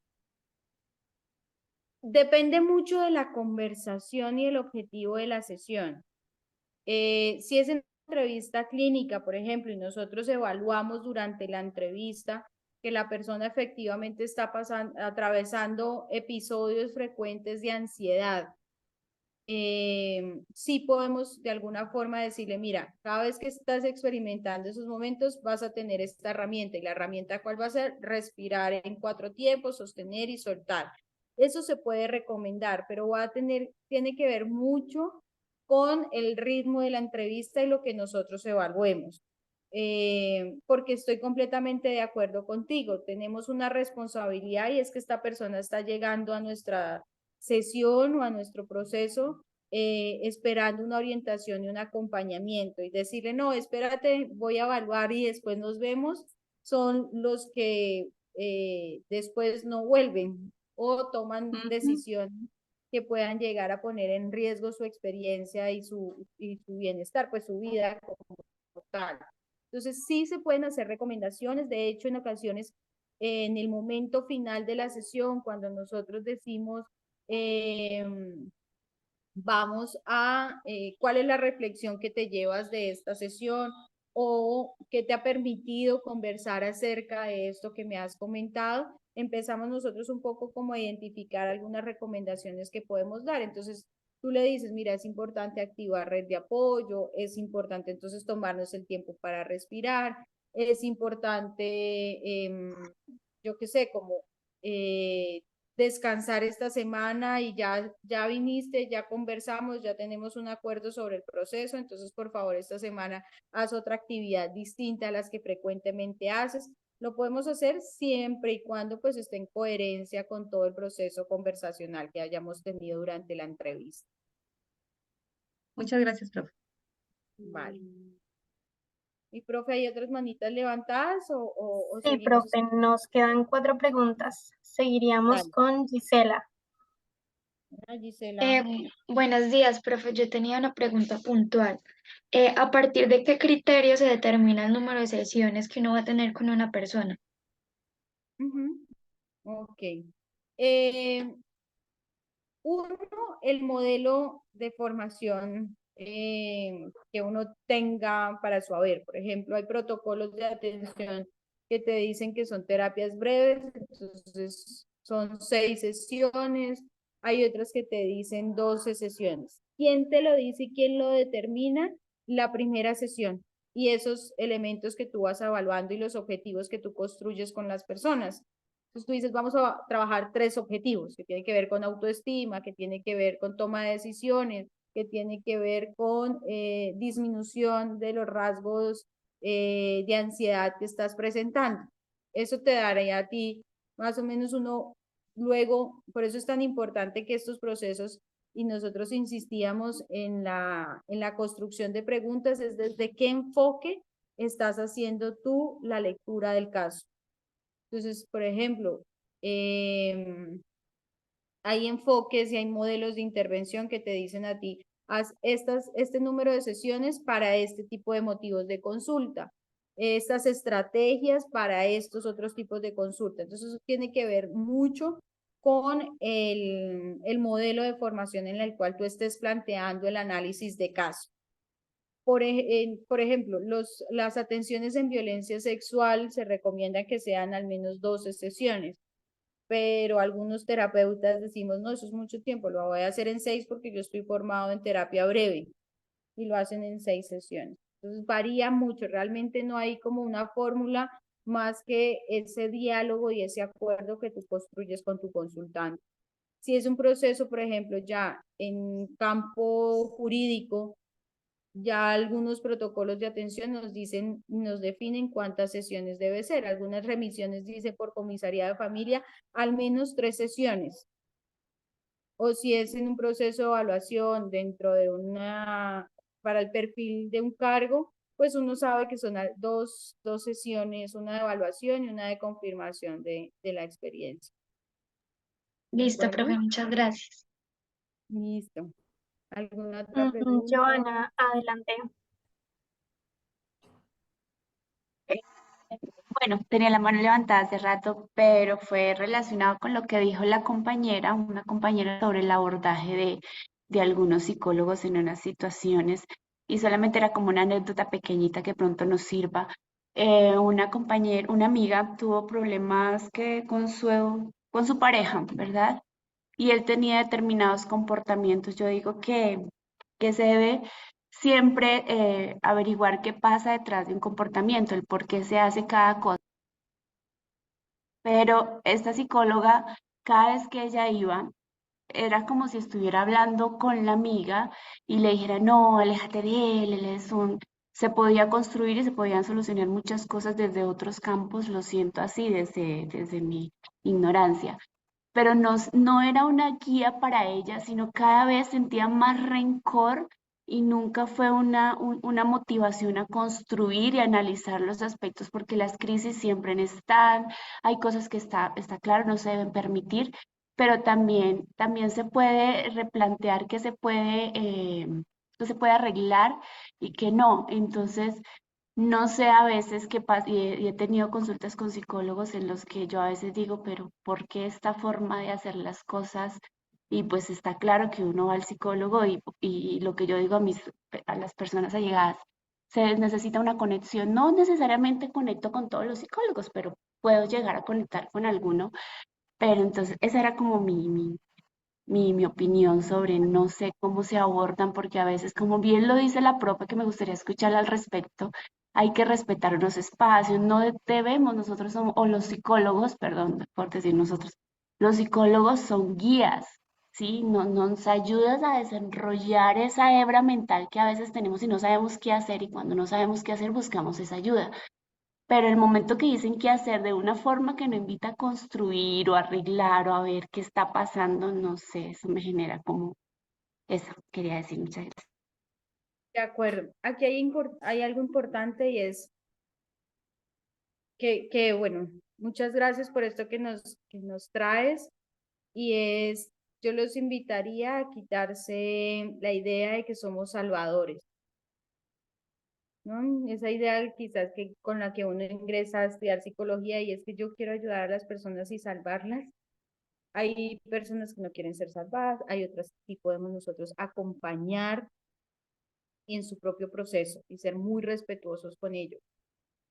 Depende mucho de la conversación y el objetivo de la sesión. Si es en entrevista clínica, por ejemplo, y nosotros evaluamos durante la entrevista que la persona efectivamente está atravesando episodios frecuentes de ansiedad, sí podemos de alguna forma decirle, mira, cada vez que estás experimentando esos momentos vas a tener esta herramienta. ¿Y la herramienta cuál va a ser? Respirar en 4 tiempos, sostener y soltar. Eso se puede recomendar, pero tiene que ver mucho con el ritmo de la entrevista y lo que nosotros evaluemos. Porque estoy completamente de acuerdo contigo. Tenemos una responsabilidad y es que esta persona está llegando a nuestra sesión o a nuestro proceso esperando una orientación y un acompañamiento y decirle, no, espérate, voy a evaluar y después nos vemos, son los que después no vuelven o toman decisiones que puedan llegar a poner en riesgo su experiencia y su bienestar, pues su vida como tal. Entonces, sí se pueden hacer recomendaciones. De hecho, en ocasiones, en el momento final de la sesión, cuando nosotros decimos, vamos a, ¿cuál es la reflexión que te llevas de esta sesión? ¿O qué te ha permitido conversar acerca de esto que me has comentado? Empezamos nosotros un poco como a identificar algunas recomendaciones que podemos dar. Entonces, tú le dices, mira, es importante activar red de apoyo, es importante entonces tomarnos el tiempo para respirar, es importante, yo qué sé, como descansar esta semana y ya viniste, ya conversamos, ya tenemos un acuerdo sobre el proceso, entonces por favor esta semana haz otra actividad distinta a las que frecuentemente haces. Lo podemos hacer siempre y cuando pues esté en coherencia con todo el proceso conversacional que hayamos tenido durante la entrevista. Muchas gracias, profe. Vale. Y profe, ¿hay otras manitas levantadas o Sí, seguimos? profe, nos quedan 4 preguntas. Seguiríamos Dale. con Gisela. Gisela. Buenos días, profe. Yo tenía una pregunta puntual. ¿A partir de qué criterio se determina el número de sesiones que uno va a tener con una persona? Ok. Uno, el modelo de formación que uno tenga para su haber. Por ejemplo, hay protocolos de atención que te dicen que son terapias breves, entonces son 6 sesiones. Hay otras que te dicen 12 sesiones. ¿Quién te lo dice y quién lo determina? La primera sesión y esos elementos que tú vas evaluando y los objetivos que tú construyes con las personas. Entonces tú dices, vamos a trabajar 3 objetivos, que tiene que ver con autoestima, que tiene que ver con toma de decisiones, que tiene que ver con disminución de los rasgos de ansiedad que estás presentando. Eso te daría a ti más o menos uno luego, por eso es tan importante que estos procesos, y nosotros insistíamos en la construcción de preguntas, es desde qué enfoque estás haciendo tú la lectura del caso. Entonces, por ejemplo, hay enfoques y hay modelos de intervención que te dicen a ti, haz este número de sesiones para este tipo de motivos de consulta, estas estrategias para estos otros tipos de consulta. Entonces, eso tiene que ver mucho con el modelo de formación en el cual tú estés planteando el análisis de caso. Por ejemplo, las atenciones en violencia sexual se recomienda que sean al menos 12 sesiones, pero algunos terapeutas decimos, no, eso es mucho tiempo, lo voy a hacer en 6 porque yo estoy formado en terapia breve, y lo hacen en 6 sesiones. Entonces varía mucho, realmente no hay como una fórmula más que ese diálogo y ese acuerdo que tú construyes con tu consultante. Si es un proceso, por ejemplo, ya en campo jurídico, ya algunos protocolos de atención nos dicen, nos definen cuántas sesiones debe ser. Algunas remisiones dicen por comisaría de familia al menos 3 sesiones. O si es en un proceso de evaluación dentro de para el perfil de un cargo, pues uno sabe que son dos sesiones, una de evaluación y una de confirmación de la experiencia. Listo, profe, muchas gracias. Listo. ¿Alguna otra pregunta? Joana, adelante. Bueno, tenía la mano levantada hace rato, pero fue relacionado con lo que dijo la compañera, una compañera sobre el abordaje de algunos psicólogos en unas situaciones, y solamente era como una anécdota pequeñita que pronto nos sirva. Una compañera, una amiga tuvo problemas con su pareja, ¿verdad? Y él tenía determinados comportamientos. Yo digo que se debe siempre averiguar qué pasa detrás de un comportamiento, el por qué se hace cada cosa. Pero esta psicóloga, cada vez que ella iba, era como si estuviera hablando con la amiga y le dijera, no, aléjate de él es un... Se podía construir y se podían solucionar muchas cosas desde otros campos, lo siento así, desde mi ignorancia. Pero no era una guía para ella, sino cada vez sentía más rencor y nunca fue una motivación a construir y analizar los aspectos, porque las crisis siempre están, hay cosas que está claro, no se deben permitir, pero también se puede replantear que se puede arreglar y que no. Entonces, no sé a veces qué pasa, y he tenido consultas con psicólogos en los que yo a veces digo, pero ¿por qué esta forma de hacer las cosas? Y pues está claro que uno va al psicólogo y lo que yo digo a las personas allegadas, se necesita una conexión. No necesariamente conecto con todos los psicólogos, pero puedo llegar a conectar con alguno. Pero entonces esa era como mi opinión sobre no sé cómo se abordan, porque a veces, como bien lo dice la profe, que me gustaría escucharla al respecto, hay que respetar unos espacios, no debemos, nosotros somos, o los psicólogos, perdón por decir nosotros, los psicólogos son guías, ¿sí? Nos ayudan a desenrollar esa hebra mental que a veces tenemos y no sabemos qué hacer, y cuando no sabemos qué hacer buscamos esa ayuda. Pero el momento que dicen qué hacer de una forma que no invita a construir o arreglar o a ver qué está pasando, no sé, eso me genera como eso, quería decir, muchas gracias. De acuerdo. Aquí hay algo importante y es que, bueno, muchas gracias por esto que nos traes, y yo los invitaría a quitarse la idea de que somos salvadores, ¿no? Esa idea quizás que con la que uno ingresa a estudiar psicología, y es que yo quiero ayudar a las personas y salvarlas. Hay personas que no quieren ser salvadas, hay otras que podemos nosotros acompañar en su propio proceso y ser muy respetuosos con ello.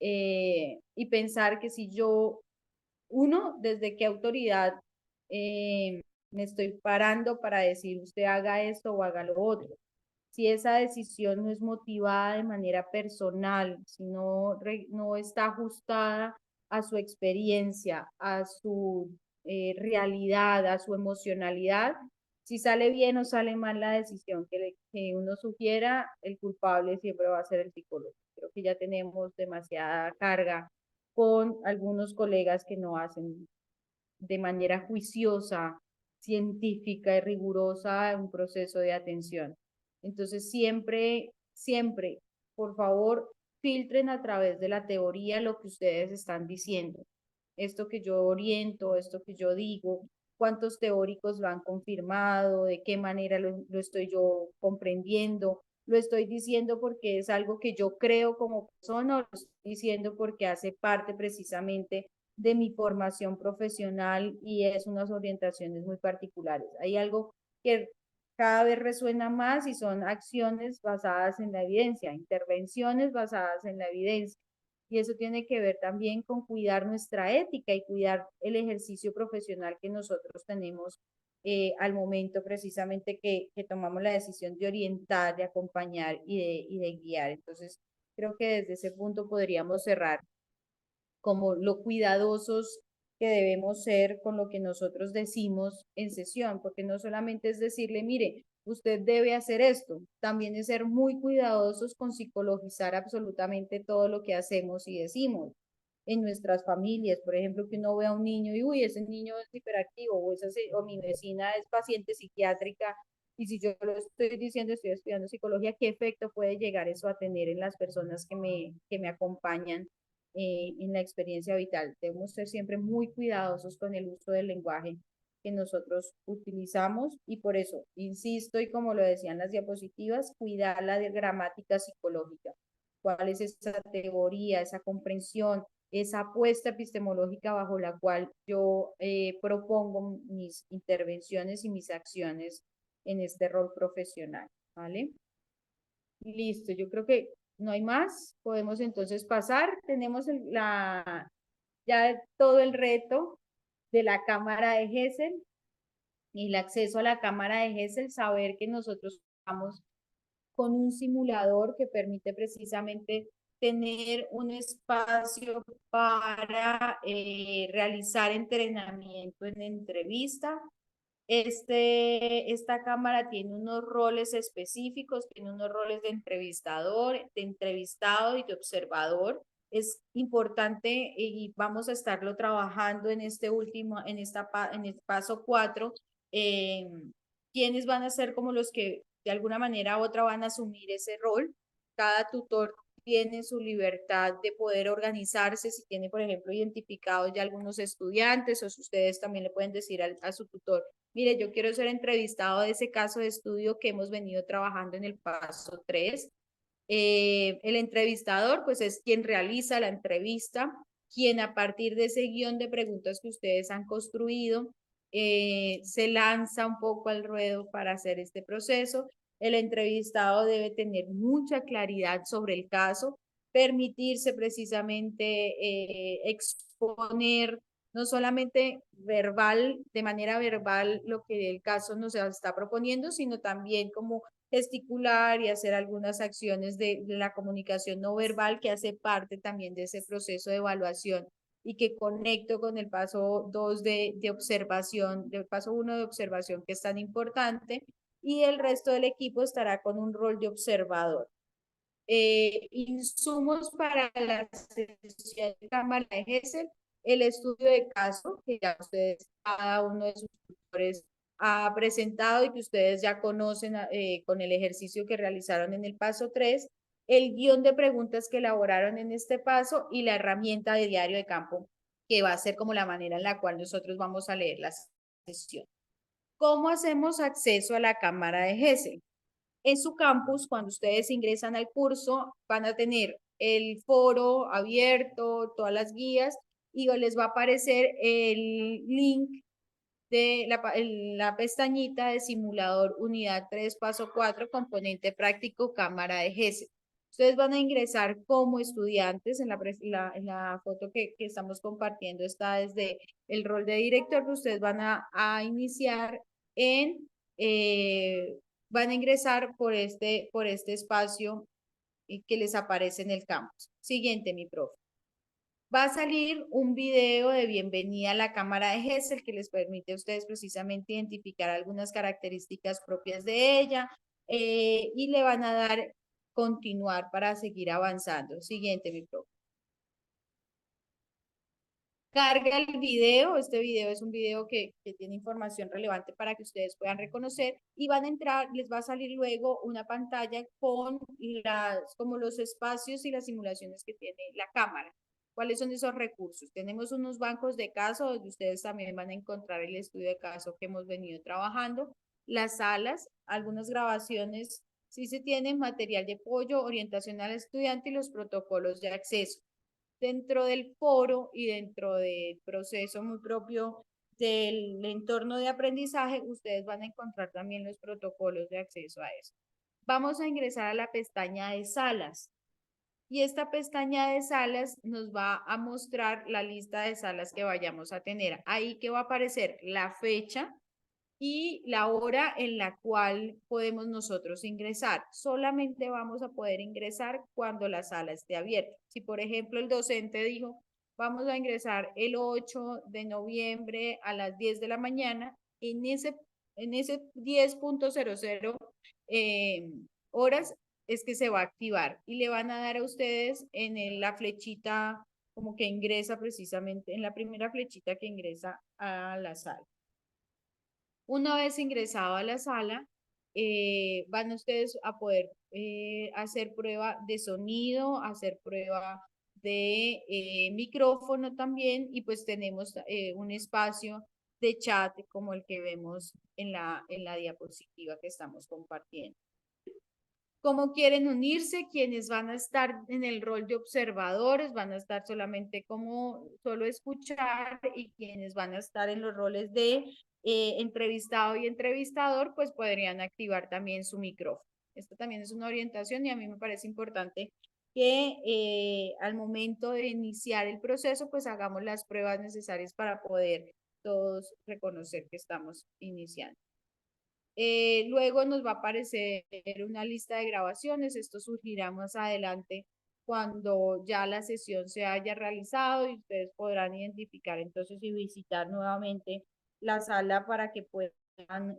Y pensar que si desde qué autoridad me estoy parando para decir usted haga esto o haga lo otro. Si esa decisión no es motivada de manera personal, si no está ajustada a su experiencia, a su realidad, a su emocionalidad, si sale bien o sale mal la decisión que uno sugiera, el culpable siempre va a ser el psicólogo. Creo que ya tenemos demasiada carga con algunos colegas que no hacen de manera juiciosa, científica y rigurosa un proceso de atención. Entonces, siempre, siempre, por favor, filtren a través de la teoría lo que ustedes están diciendo. Esto que yo oriento, esto que yo digo, cuántos teóricos lo han confirmado, de qué manera lo estoy yo comprendiendo, lo estoy diciendo porque es algo que yo creo como persona, o lo estoy diciendo porque hace parte precisamente de mi formación profesional y es unas orientaciones muy particulares. Hay algo que cada vez resuena más y son acciones basadas en la evidencia, intervenciones basadas en la evidencia. Y eso tiene que ver también con cuidar nuestra ética y cuidar el ejercicio profesional que nosotros tenemos al momento precisamente que tomamos la decisión de orientar, de acompañar y de guiar. Entonces, creo que desde ese punto podríamos cerrar como lo cuidadosos que debemos ser con lo que nosotros decimos en sesión, porque no solamente es decirle, mire, usted debe hacer esto, también es ser muy cuidadosos con psicologizar absolutamente todo lo que hacemos y decimos en nuestras familias, por ejemplo, que uno vea a un niño y, uy, ese niño es hiperactivo, o mi vecina es paciente psiquiátrica, y si yo lo estoy diciendo, estoy estudiando psicología, ¿qué efecto puede llegar eso a tener en las personas que me acompañan en la experiencia vital? Debemos ser siempre muy cuidadosos con el uso del lenguaje que nosotros utilizamos y por eso, insisto, y como lo decían las diapositivas, cuidar la gramática psicológica. ¿Cuál es esa teoría, esa comprensión, esa apuesta epistemológica bajo la cual yo propongo mis intervenciones y mis acciones en este rol profesional? ¿Vale? Listo, yo creo que no hay más. Podemos entonces pasar. Tenemos ya todo el reto de la cámara de Gesell y el acceso a la cámara de Gesell, saber que nosotros estamos con un simulador que permite precisamente tener un espacio para realizar entrenamiento en entrevista. Esta cámara tiene unos roles específicos, tiene unos roles de entrevistador, de entrevistado y de observador. Es importante y vamos a estarlo trabajando en este último, en el paso 4, quiénes van a ser como los que de alguna manera u otra van a asumir ese rol. Cada tutor tiene su libertad de poder organizarse, si tiene, por ejemplo, identificados ya algunos estudiantes, o si ustedes también le pueden decir a su tutor, mire, yo quiero ser entrevistado de ese caso de estudio que hemos venido trabajando en el paso 3. El entrevistador, pues es quien realiza la entrevista, quien a partir de ese guión de preguntas que ustedes han construido, se lanza un poco al ruedo para hacer este proceso. El entrevistado debe tener mucha claridad sobre el caso, permitirse precisamente exponer no solamente verbal, de manera verbal, lo que el caso nos está proponiendo, sino también como gesticular y hacer algunas acciones de la comunicación no verbal que hace parte también de ese proceso de evaluación y que conecto con el paso 2 de observación, del paso 1 de observación que es tan importante, y el resto del equipo estará con un rol de observador. Insumos para la sesión de cámara de Gesell, el estudio de caso que ya ustedes, cada uno de sus tutores ha presentado y que ustedes ya conocen con el ejercicio que realizaron en el paso 3, el guión de preguntas que elaboraron en este paso y la herramienta de diario de campo, que va a ser como la manera en la cual nosotros vamos a leer la sesión. ¿Cómo hacemos acceso a la cámara de Gesell? En su campus, cuando ustedes ingresan al curso, van a tener el foro abierto, todas las guías, y les va a aparecer el link de la pestañita de simulador unidad 3, paso 4, componente práctico, cámara de Gesell. Ustedes van a ingresar como estudiantes, en la foto que estamos compartiendo está desde el rol de director, que ustedes van a iniciar van a ingresar por este espacio que les aparece en el campus. Siguiente, mi profe. Va a salir un video de bienvenida a la cámara de Gesell que les permite a ustedes precisamente identificar algunas características propias de ella y le van a dar continuar para seguir avanzando. Siguiente, mi profe. carga el video. Este video es un video que tiene información relevante para que ustedes puedan reconocer y van a entrar, les va a salir luego una pantalla con como los espacios y las simulaciones que tiene la cámara. ¿Cuáles son esos recursos? Tenemos unos bancos de caso donde ustedes también van a encontrar el estudio de caso que hemos venido trabajando, las salas, algunas grabaciones, si se tienen material de apoyo, orientación al estudiante y los protocolos de acceso. Dentro del foro y dentro del proceso muy propio del entorno de aprendizaje, ustedes van a encontrar también los protocolos de acceso a eso. Vamos a ingresar a la pestaña de salas. Y esta pestaña de salas nos va a mostrar la lista de salas que vayamos a tener. Ahí que va a aparecer la fecha y la hora en la cual podemos nosotros ingresar. Solamente vamos a poder ingresar cuando la sala esté abierta. Si, por ejemplo, el docente dijo, vamos a ingresar el 8 de noviembre a las 10 de la mañana, en ese 10:00 horas es que se va a activar y le van a dar a ustedes en la flechita como que ingresa precisamente, en la primera flechita que ingresa a la sala. Una vez ingresado a la sala, van ustedes a poder hacer prueba de sonido, hacer prueba de micrófono también, y pues tenemos un espacio de chat como el que vemos en la diapositiva que estamos compartiendo. ¿Cómo quieren unirse? Quienes van a estar en el rol de observadores van a estar solamente como solo escuchar, y quienes van a estar en los roles de entrevistado y entrevistador pues podrían activar también su micrófono. Esto también es una orientación y a mí me parece importante que al momento de iniciar el proceso pues hagamos las pruebas necesarias para poder todos reconocer que estamos iniciando. Luego nos va a aparecer una lista de grabaciones. Esto surgirá más adelante cuando ya la sesión se haya realizado y ustedes podrán identificar entonces y visitar nuevamente la sala para que puedan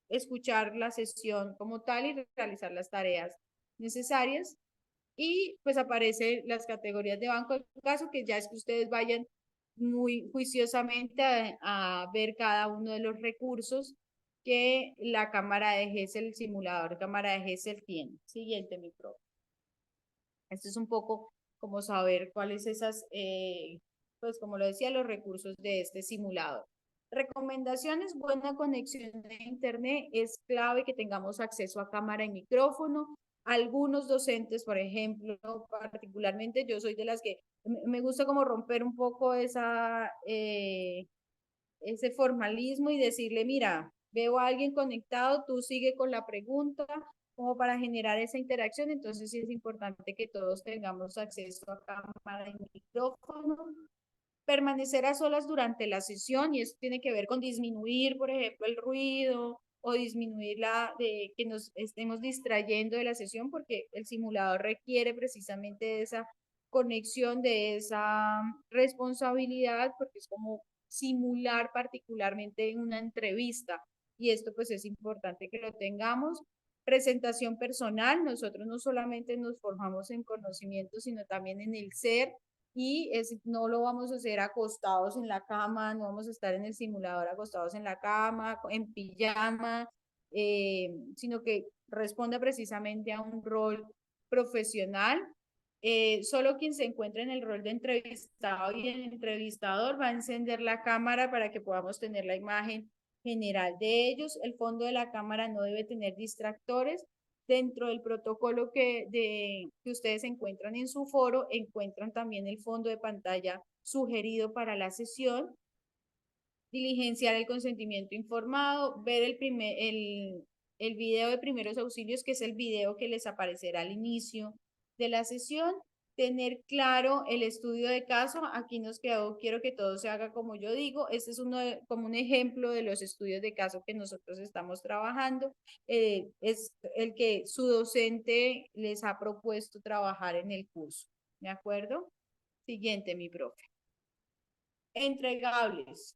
escuchar la sesión como tal y realizar las tareas necesarias. Y pues aparecen las categorías de banco de caso, que ya es que ustedes vayan muy juiciosamente a ver cada uno de los recursos que la cámara de GESEL, el simulador cámara de GESEL tiene. Siguiente, mi profe. Esto es un poco como saber cuáles esas, pues como lo decía, los recursos de este simulador. Recomendaciones: buena conexión de internet, es clave que tengamos acceso a cámara y micrófono. Algunos docentes, por ejemplo, particularmente yo soy de las que me gusta como romper un poco ese formalismo y decirle, mira, veo a alguien conectado, tú sigue con la pregunta, como para generar esa interacción. Entonces sí es importante que todos tengamos acceso a cámara y micrófono. Permanecer a solas durante la sesión, y eso tiene que ver con disminuir, por ejemplo, el ruido o disminuir de que nos estemos distrayendo de la sesión, porque el simulador requiere precisamente de esa conexión, de esa responsabilidad, porque es como simular particularmente en una entrevista, y esto pues es importante que lo tengamos. Presentación personal: nosotros no solamente nos formamos en conocimiento, sino también en el ser, y no lo vamos a hacer acostados en la cama, no vamos a estar en el simulador acostados en la cama, en pijama, sino que responda precisamente a un rol profesional. Solo quien se encuentra en el rol de entrevistado y el entrevistador va a encender la cámara para que podamos tener la imagen general de ellos. El fondo de la cámara no debe tener distractores. Dentro del protocolo que ustedes encuentran en su foro, encuentran también el fondo de pantalla sugerido para la sesión. Diligenciar el consentimiento informado, ver el video de primeros auxilios, que es el video que les aparecerá al inicio de la sesión. Tener claro el estudio de caso. Aquí nos quedó, quiero que todo se haga como yo digo. Este es como un ejemplo de los estudios de caso que nosotros estamos trabajando. Es el que su docente les ha propuesto trabajar en el curso. ¿De acuerdo? Siguiente, mi profe. Entregables.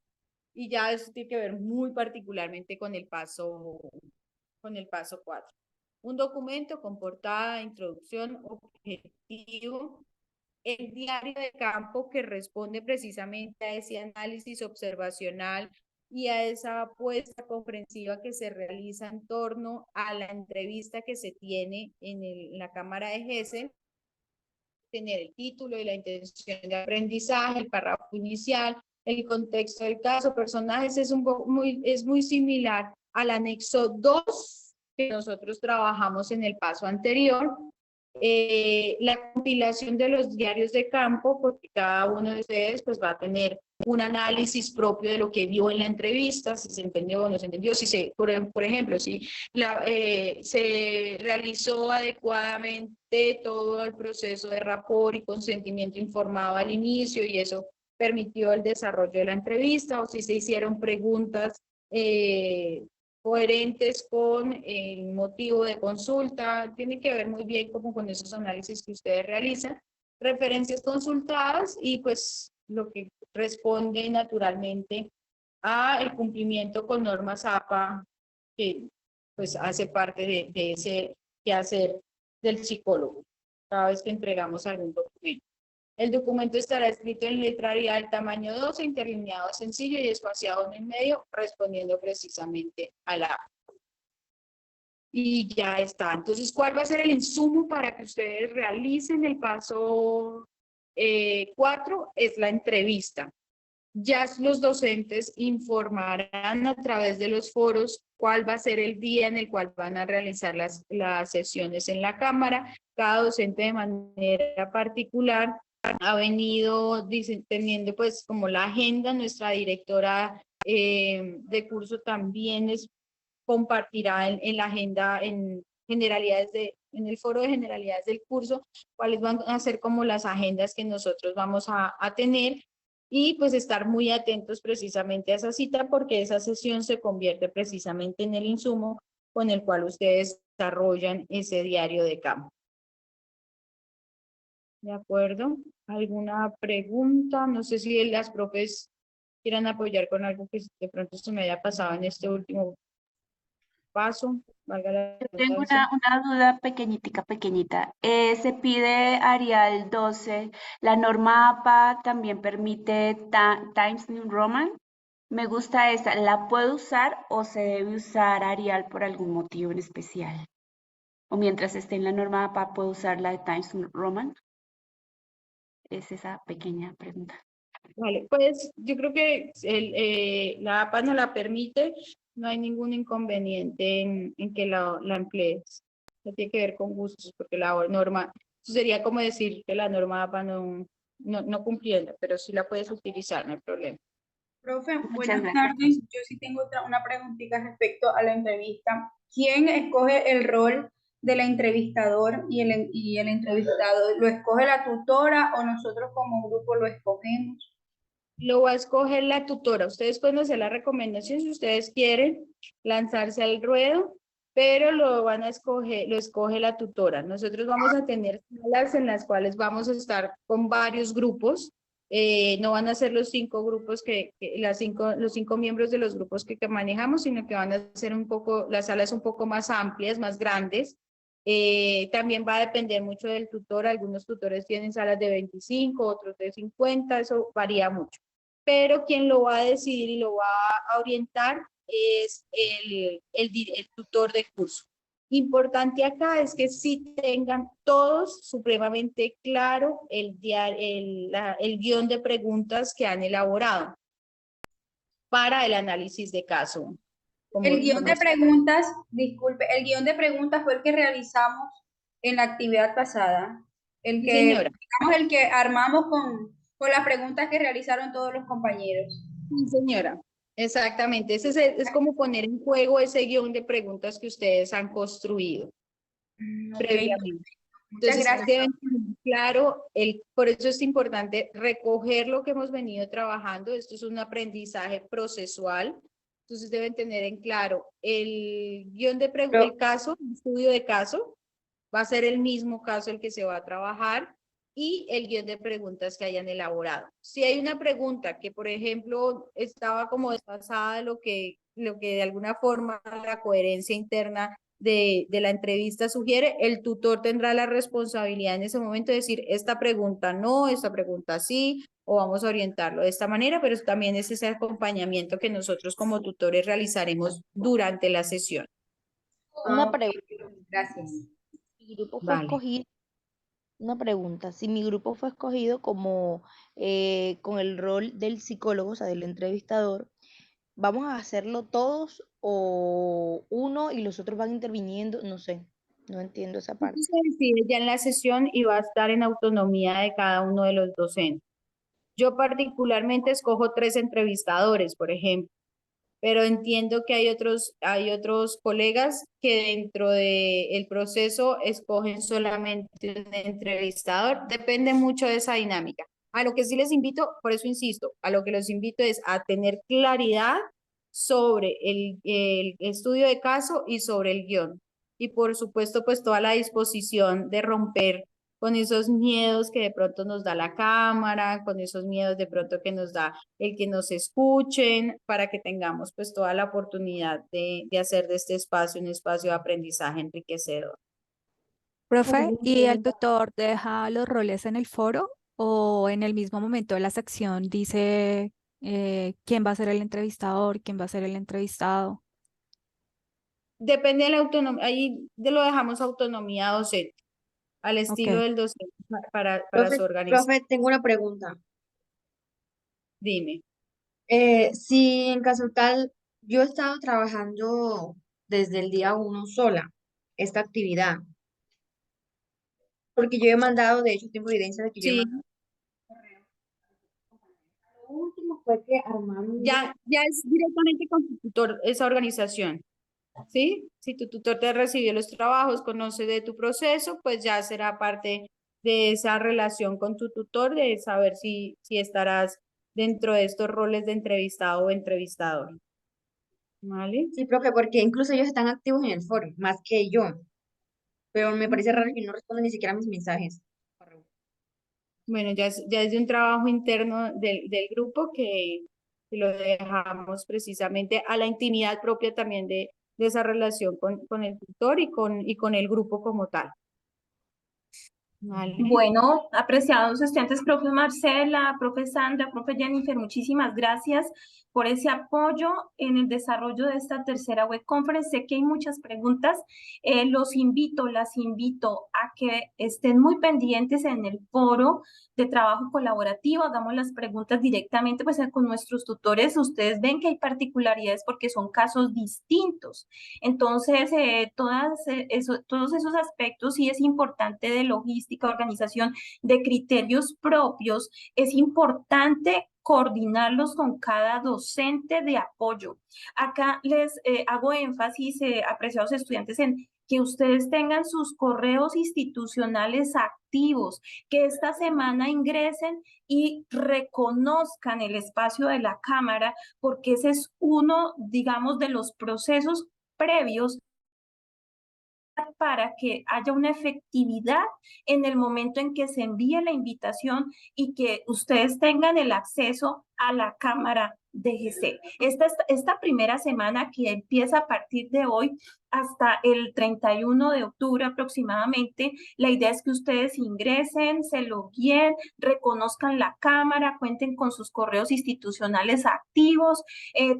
Y ya eso tiene que ver muy particularmente con el paso 4. Un documento con portada, introducción, objetivo, el diario de campo que responde precisamente a ese análisis observacional y a esa apuesta comprensiva que se realiza en torno a la entrevista que se tiene en la Cámara de GESEL, tener el título y la intención de aprendizaje, el párrafo inicial, el contexto del caso, personajes, es muy similar al anexo 2 que nosotros trabajamos en el paso anterior. La compilación de los diarios de campo, porque cada uno de ustedes pues va a tener un análisis propio de lo que vio en la entrevista, si se entendió o no se entendió, si se, por ejemplo, si se realizó adecuadamente todo el proceso de rapport y consentimiento informado al inicio y eso permitió el desarrollo de la entrevista, o si se hicieron preguntas coherentes con el motivo de consulta. Tiene que ver muy bien como con esos análisis que ustedes realizan, referencias consultadas y pues lo que responde naturalmente a el cumplimiento con normas APA, que pues hace parte de ese quehacer del psicólogo cada vez que entregamos algún documento. El documento estará escrito en letra Arial tamaño 12, interlineado sencillo y espaciado en el medio, respondiendo precisamente a la APA. Y ya está. Entonces, ¿cuál va a ser el insumo para que ustedes realicen el paso 4? Es la entrevista. Ya los docentes informarán a través de los foros cuál va a ser el día en el cual van a realizar las sesiones en la Cámara. Cada docente de manera particular ha venido teniendo pues como la agenda. Nuestra directora de curso también compartirá en la agenda en el foro de generalidades del curso cuáles van a ser como las agendas que nosotros vamos a tener. Y pues estar muy atentos precisamente a esa cita, porque esa sesión se convierte precisamente en el insumo con el cual ustedes desarrollan ese diario de campo. ¿De acuerdo? ¿Alguna pregunta? No sé si las profes quieran apoyar con algo que de pronto se me haya pasado en este último paso. Valga la Tengo redundancia. una duda pequeñita. Se pide Arial 12. ¿La norma APA también permite Times New Roman? Me gusta esa. ¿La puedo usar o se debe usar Arial por algún motivo en especial? ¿O mientras esté en la norma APA puedo usar la de Times New Roman? Es esa pequeña pregunta. Vale, pues yo creo que la APA no la permite, no hay ningún inconveniente en que la emplees. No tiene que ver con gustos, porque la norma, eso sería como decir que la norma APA no cumpliendo, pero sí la puedes utilizar, no hay problema. Profe, Muchas buenas gracias. tardes. Yo sí tengo una preguntita respecto a la entrevista. ¿Quién escoge el rol del entrevistador y el entrevistado? ¿Lo escoge la tutora o nosotros como grupo lo escogemos? Lo va a escoger la tutora. Ustedes pueden hacer la recomendación si ustedes quieren lanzarse al ruedo, pero lo escoge la tutora. Nosotros vamos a tener salas en las cuales vamos a estar con varios grupos. No van a ser los 5 grupos los 5 miembros de los grupos que manejamos, sino que van a ser las salas un poco más amplias, más grandes. También va a depender mucho del tutor. Algunos tutores tienen salas de 25, otros de 50, eso varía mucho. Pero quien lo va a decidir y lo va a orientar es el tutor de curso. Importante acá es que sí tengan todos supremamente claro el guión de preguntas que han elaborado para el análisis de caso. El guión de preguntas, disculpe, el guión de preguntas fue el que realizamos en la actividad pasada. El Sí, que, señora. digamos, el que armamos con las preguntas que realizaron todos los compañeros. Sí, señora. Exactamente. Ese es como poner en juego ese guión de preguntas que ustedes han construido previamente. Muchas Entonces, gracias. deben tener claro, por eso es importante recoger lo que hemos venido trabajando. Esto es un aprendizaje procesual. Entonces, deben tener en claro el guión de preguntas, el caso, el estudio de caso, va a ser el mismo caso el que se va a trabajar, y el guión de preguntas que hayan elaborado. Si hay una pregunta que, por ejemplo, estaba como desfasada de lo que de alguna forma la coherencia interna de la entrevista sugiere, el tutor tendrá la responsabilidad en ese momento de decir, esta pregunta no, esta pregunta sí, o vamos a orientarlo de esta manera, pero también es ese acompañamiento que nosotros como tutores realizaremos durante la sesión. Una pregunta. Gracias. Mi grupo fue Vale. escogido, una pregunta, si mi grupo fue escogido como con el rol del psicólogo, o sea, del entrevistador, ¿vamos a hacerlo todos o uno y los otros van interviniendo? No sé, no entiendo esa Eso parte. se decide ya en la sesión y va a estar en autonomía de cada uno de los docentes. Yo particularmente escojo 3 entrevistadores, por ejemplo, pero entiendo que hay otros colegas que dentro del proceso escogen solamente un entrevistador. Depende mucho de esa dinámica. A lo que sí les invito, por eso insisto, a lo que los invito es a tener claridad sobre el estudio de caso y sobre el guión. Y por supuesto, pues toda la disposición de romper con esos miedos que de pronto nos da la cámara, con esos miedos de pronto que nos da el que nos escuchen, para que tengamos pues toda la oportunidad de hacer de este espacio un espacio de aprendizaje enriquecedor. Profe, ¿y el tutor deja los roles en el foro o en el mismo momento de la sección dice quién va a ser el entrevistador, quién va a ser el entrevistado? Depende de la autonomía, ahí lo dejamos autonomía docente, al estilo Ok. del docente para Profe, su organización. profe, tengo una pregunta. Dime. Si en caso tal, yo he estado trabajando desde el día 1 sola esta actividad, porque yo he mandado, de hecho, tengo evidencia de que yo he Sí, mandado. Lo último fue que armaron ya es directamente con tu tutor esa organización, ¿sí? Si tu tutor te recibió los trabajos, conoce de tu proceso, pues ya será parte de esa relación con tu tutor, de saber si estarás dentro de estos roles de entrevistado o entrevistador. ¿Vale? Sí, profe, porque incluso ellos están activos en el foro, más que yo, pero me parece raro que no responden ni siquiera a mis mensajes. Bueno, ya es de un trabajo interno del grupo que lo dejamos precisamente a la intimidad propia también de esa relación con el tutor y con el grupo como tal. Vale. Bueno, apreciados estudiantes, profe Marcela, profe Sandra, profe Jennifer, muchísimas gracias por ese apoyo en el desarrollo de esta tercera web conference. Sé que hay muchas preguntas. Las invito a que estén muy pendientes en el foro de trabajo colaborativo, hagamos las preguntas directamente pues, con nuestros tutores. Ustedes ven que hay particularidades porque son casos distintos. Entonces, todos esos aspectos sí es importante de logística, organización, de criterios propios, es importante coordinarlos con cada docente de apoyo. Acá les hago énfasis, apreciados estudiantes, en que ustedes tengan sus correos institucionales activos, que esta semana ingresen y reconozcan el espacio de la cámara, porque ese es uno, digamos, de los procesos previos para que haya una efectividad en el momento en que se envíe la invitación y que ustedes tengan el acceso a la cámara DGC. Esta primera semana que empieza a partir de hoy hasta el 31 de octubre aproximadamente, la idea es que ustedes ingresen, se logueen, reconozcan la cámara, cuenten con sus correos institucionales activos.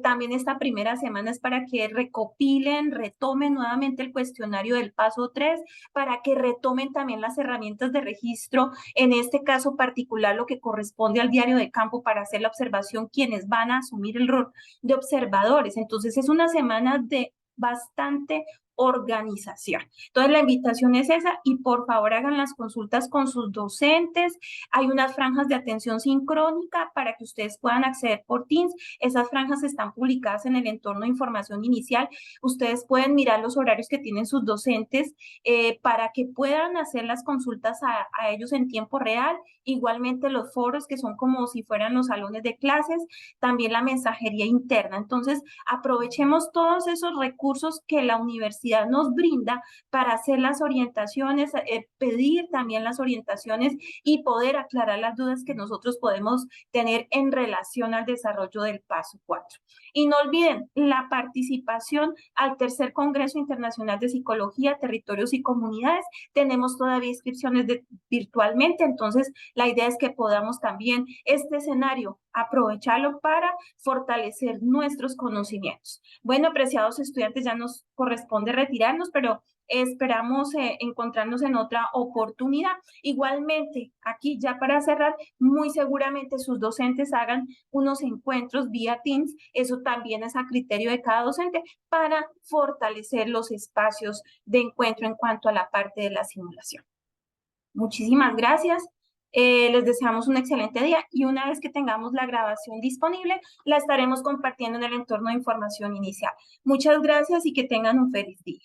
También esta primera semana es para que recopilen, retomen nuevamente el cuestionario del paso 3, para que retomen también las herramientas de registro, en este caso particular lo que corresponde al diario de campo para hacer la observación, quienes van a asumir el rol de observadores. Entonces es una semana de bastante organización. Entonces la invitación es esa y por favor hagan las consultas con sus docentes. Hay unas franjas de atención sincrónica para que ustedes puedan acceder por Teams. Esas franjas están publicadas en el entorno de información inicial. Ustedes pueden mirar los horarios que tienen sus docentes para que puedan hacer las consultas a ellos en tiempo real. Igualmente los foros que son como si fueran los salones de clases, también la mensajería interna. Entonces aprovechemos todos esos recursos que la universidad universidad nos brinda para hacer las orientaciones, pedir también las orientaciones y poder aclarar las dudas que nosotros podemos tener en relación al desarrollo del paso 4. Y no olviden la participación al tercer Congreso Internacional de Psicología, Territorios y Comunidades. Tenemos todavía inscripciones virtualmente, entonces la idea es que podamos también este escenario aprovecharlo para fortalecer nuestros conocimientos. Bueno, apreciados estudiantes, ya nos corresponde retirarnos, pero esperamos encontrarnos en otra oportunidad. Igualmente, aquí ya para cerrar, muy seguramente sus docentes hagan unos encuentros vía Teams, eso también es a criterio de cada docente, para fortalecer los espacios de encuentro en cuanto a la parte de la simulación. Muchísimas gracias. Les deseamos un excelente día y una vez que tengamos la grabación disponible, la estaremos compartiendo en el entorno de información inicial. Muchas gracias y que tengan un feliz día.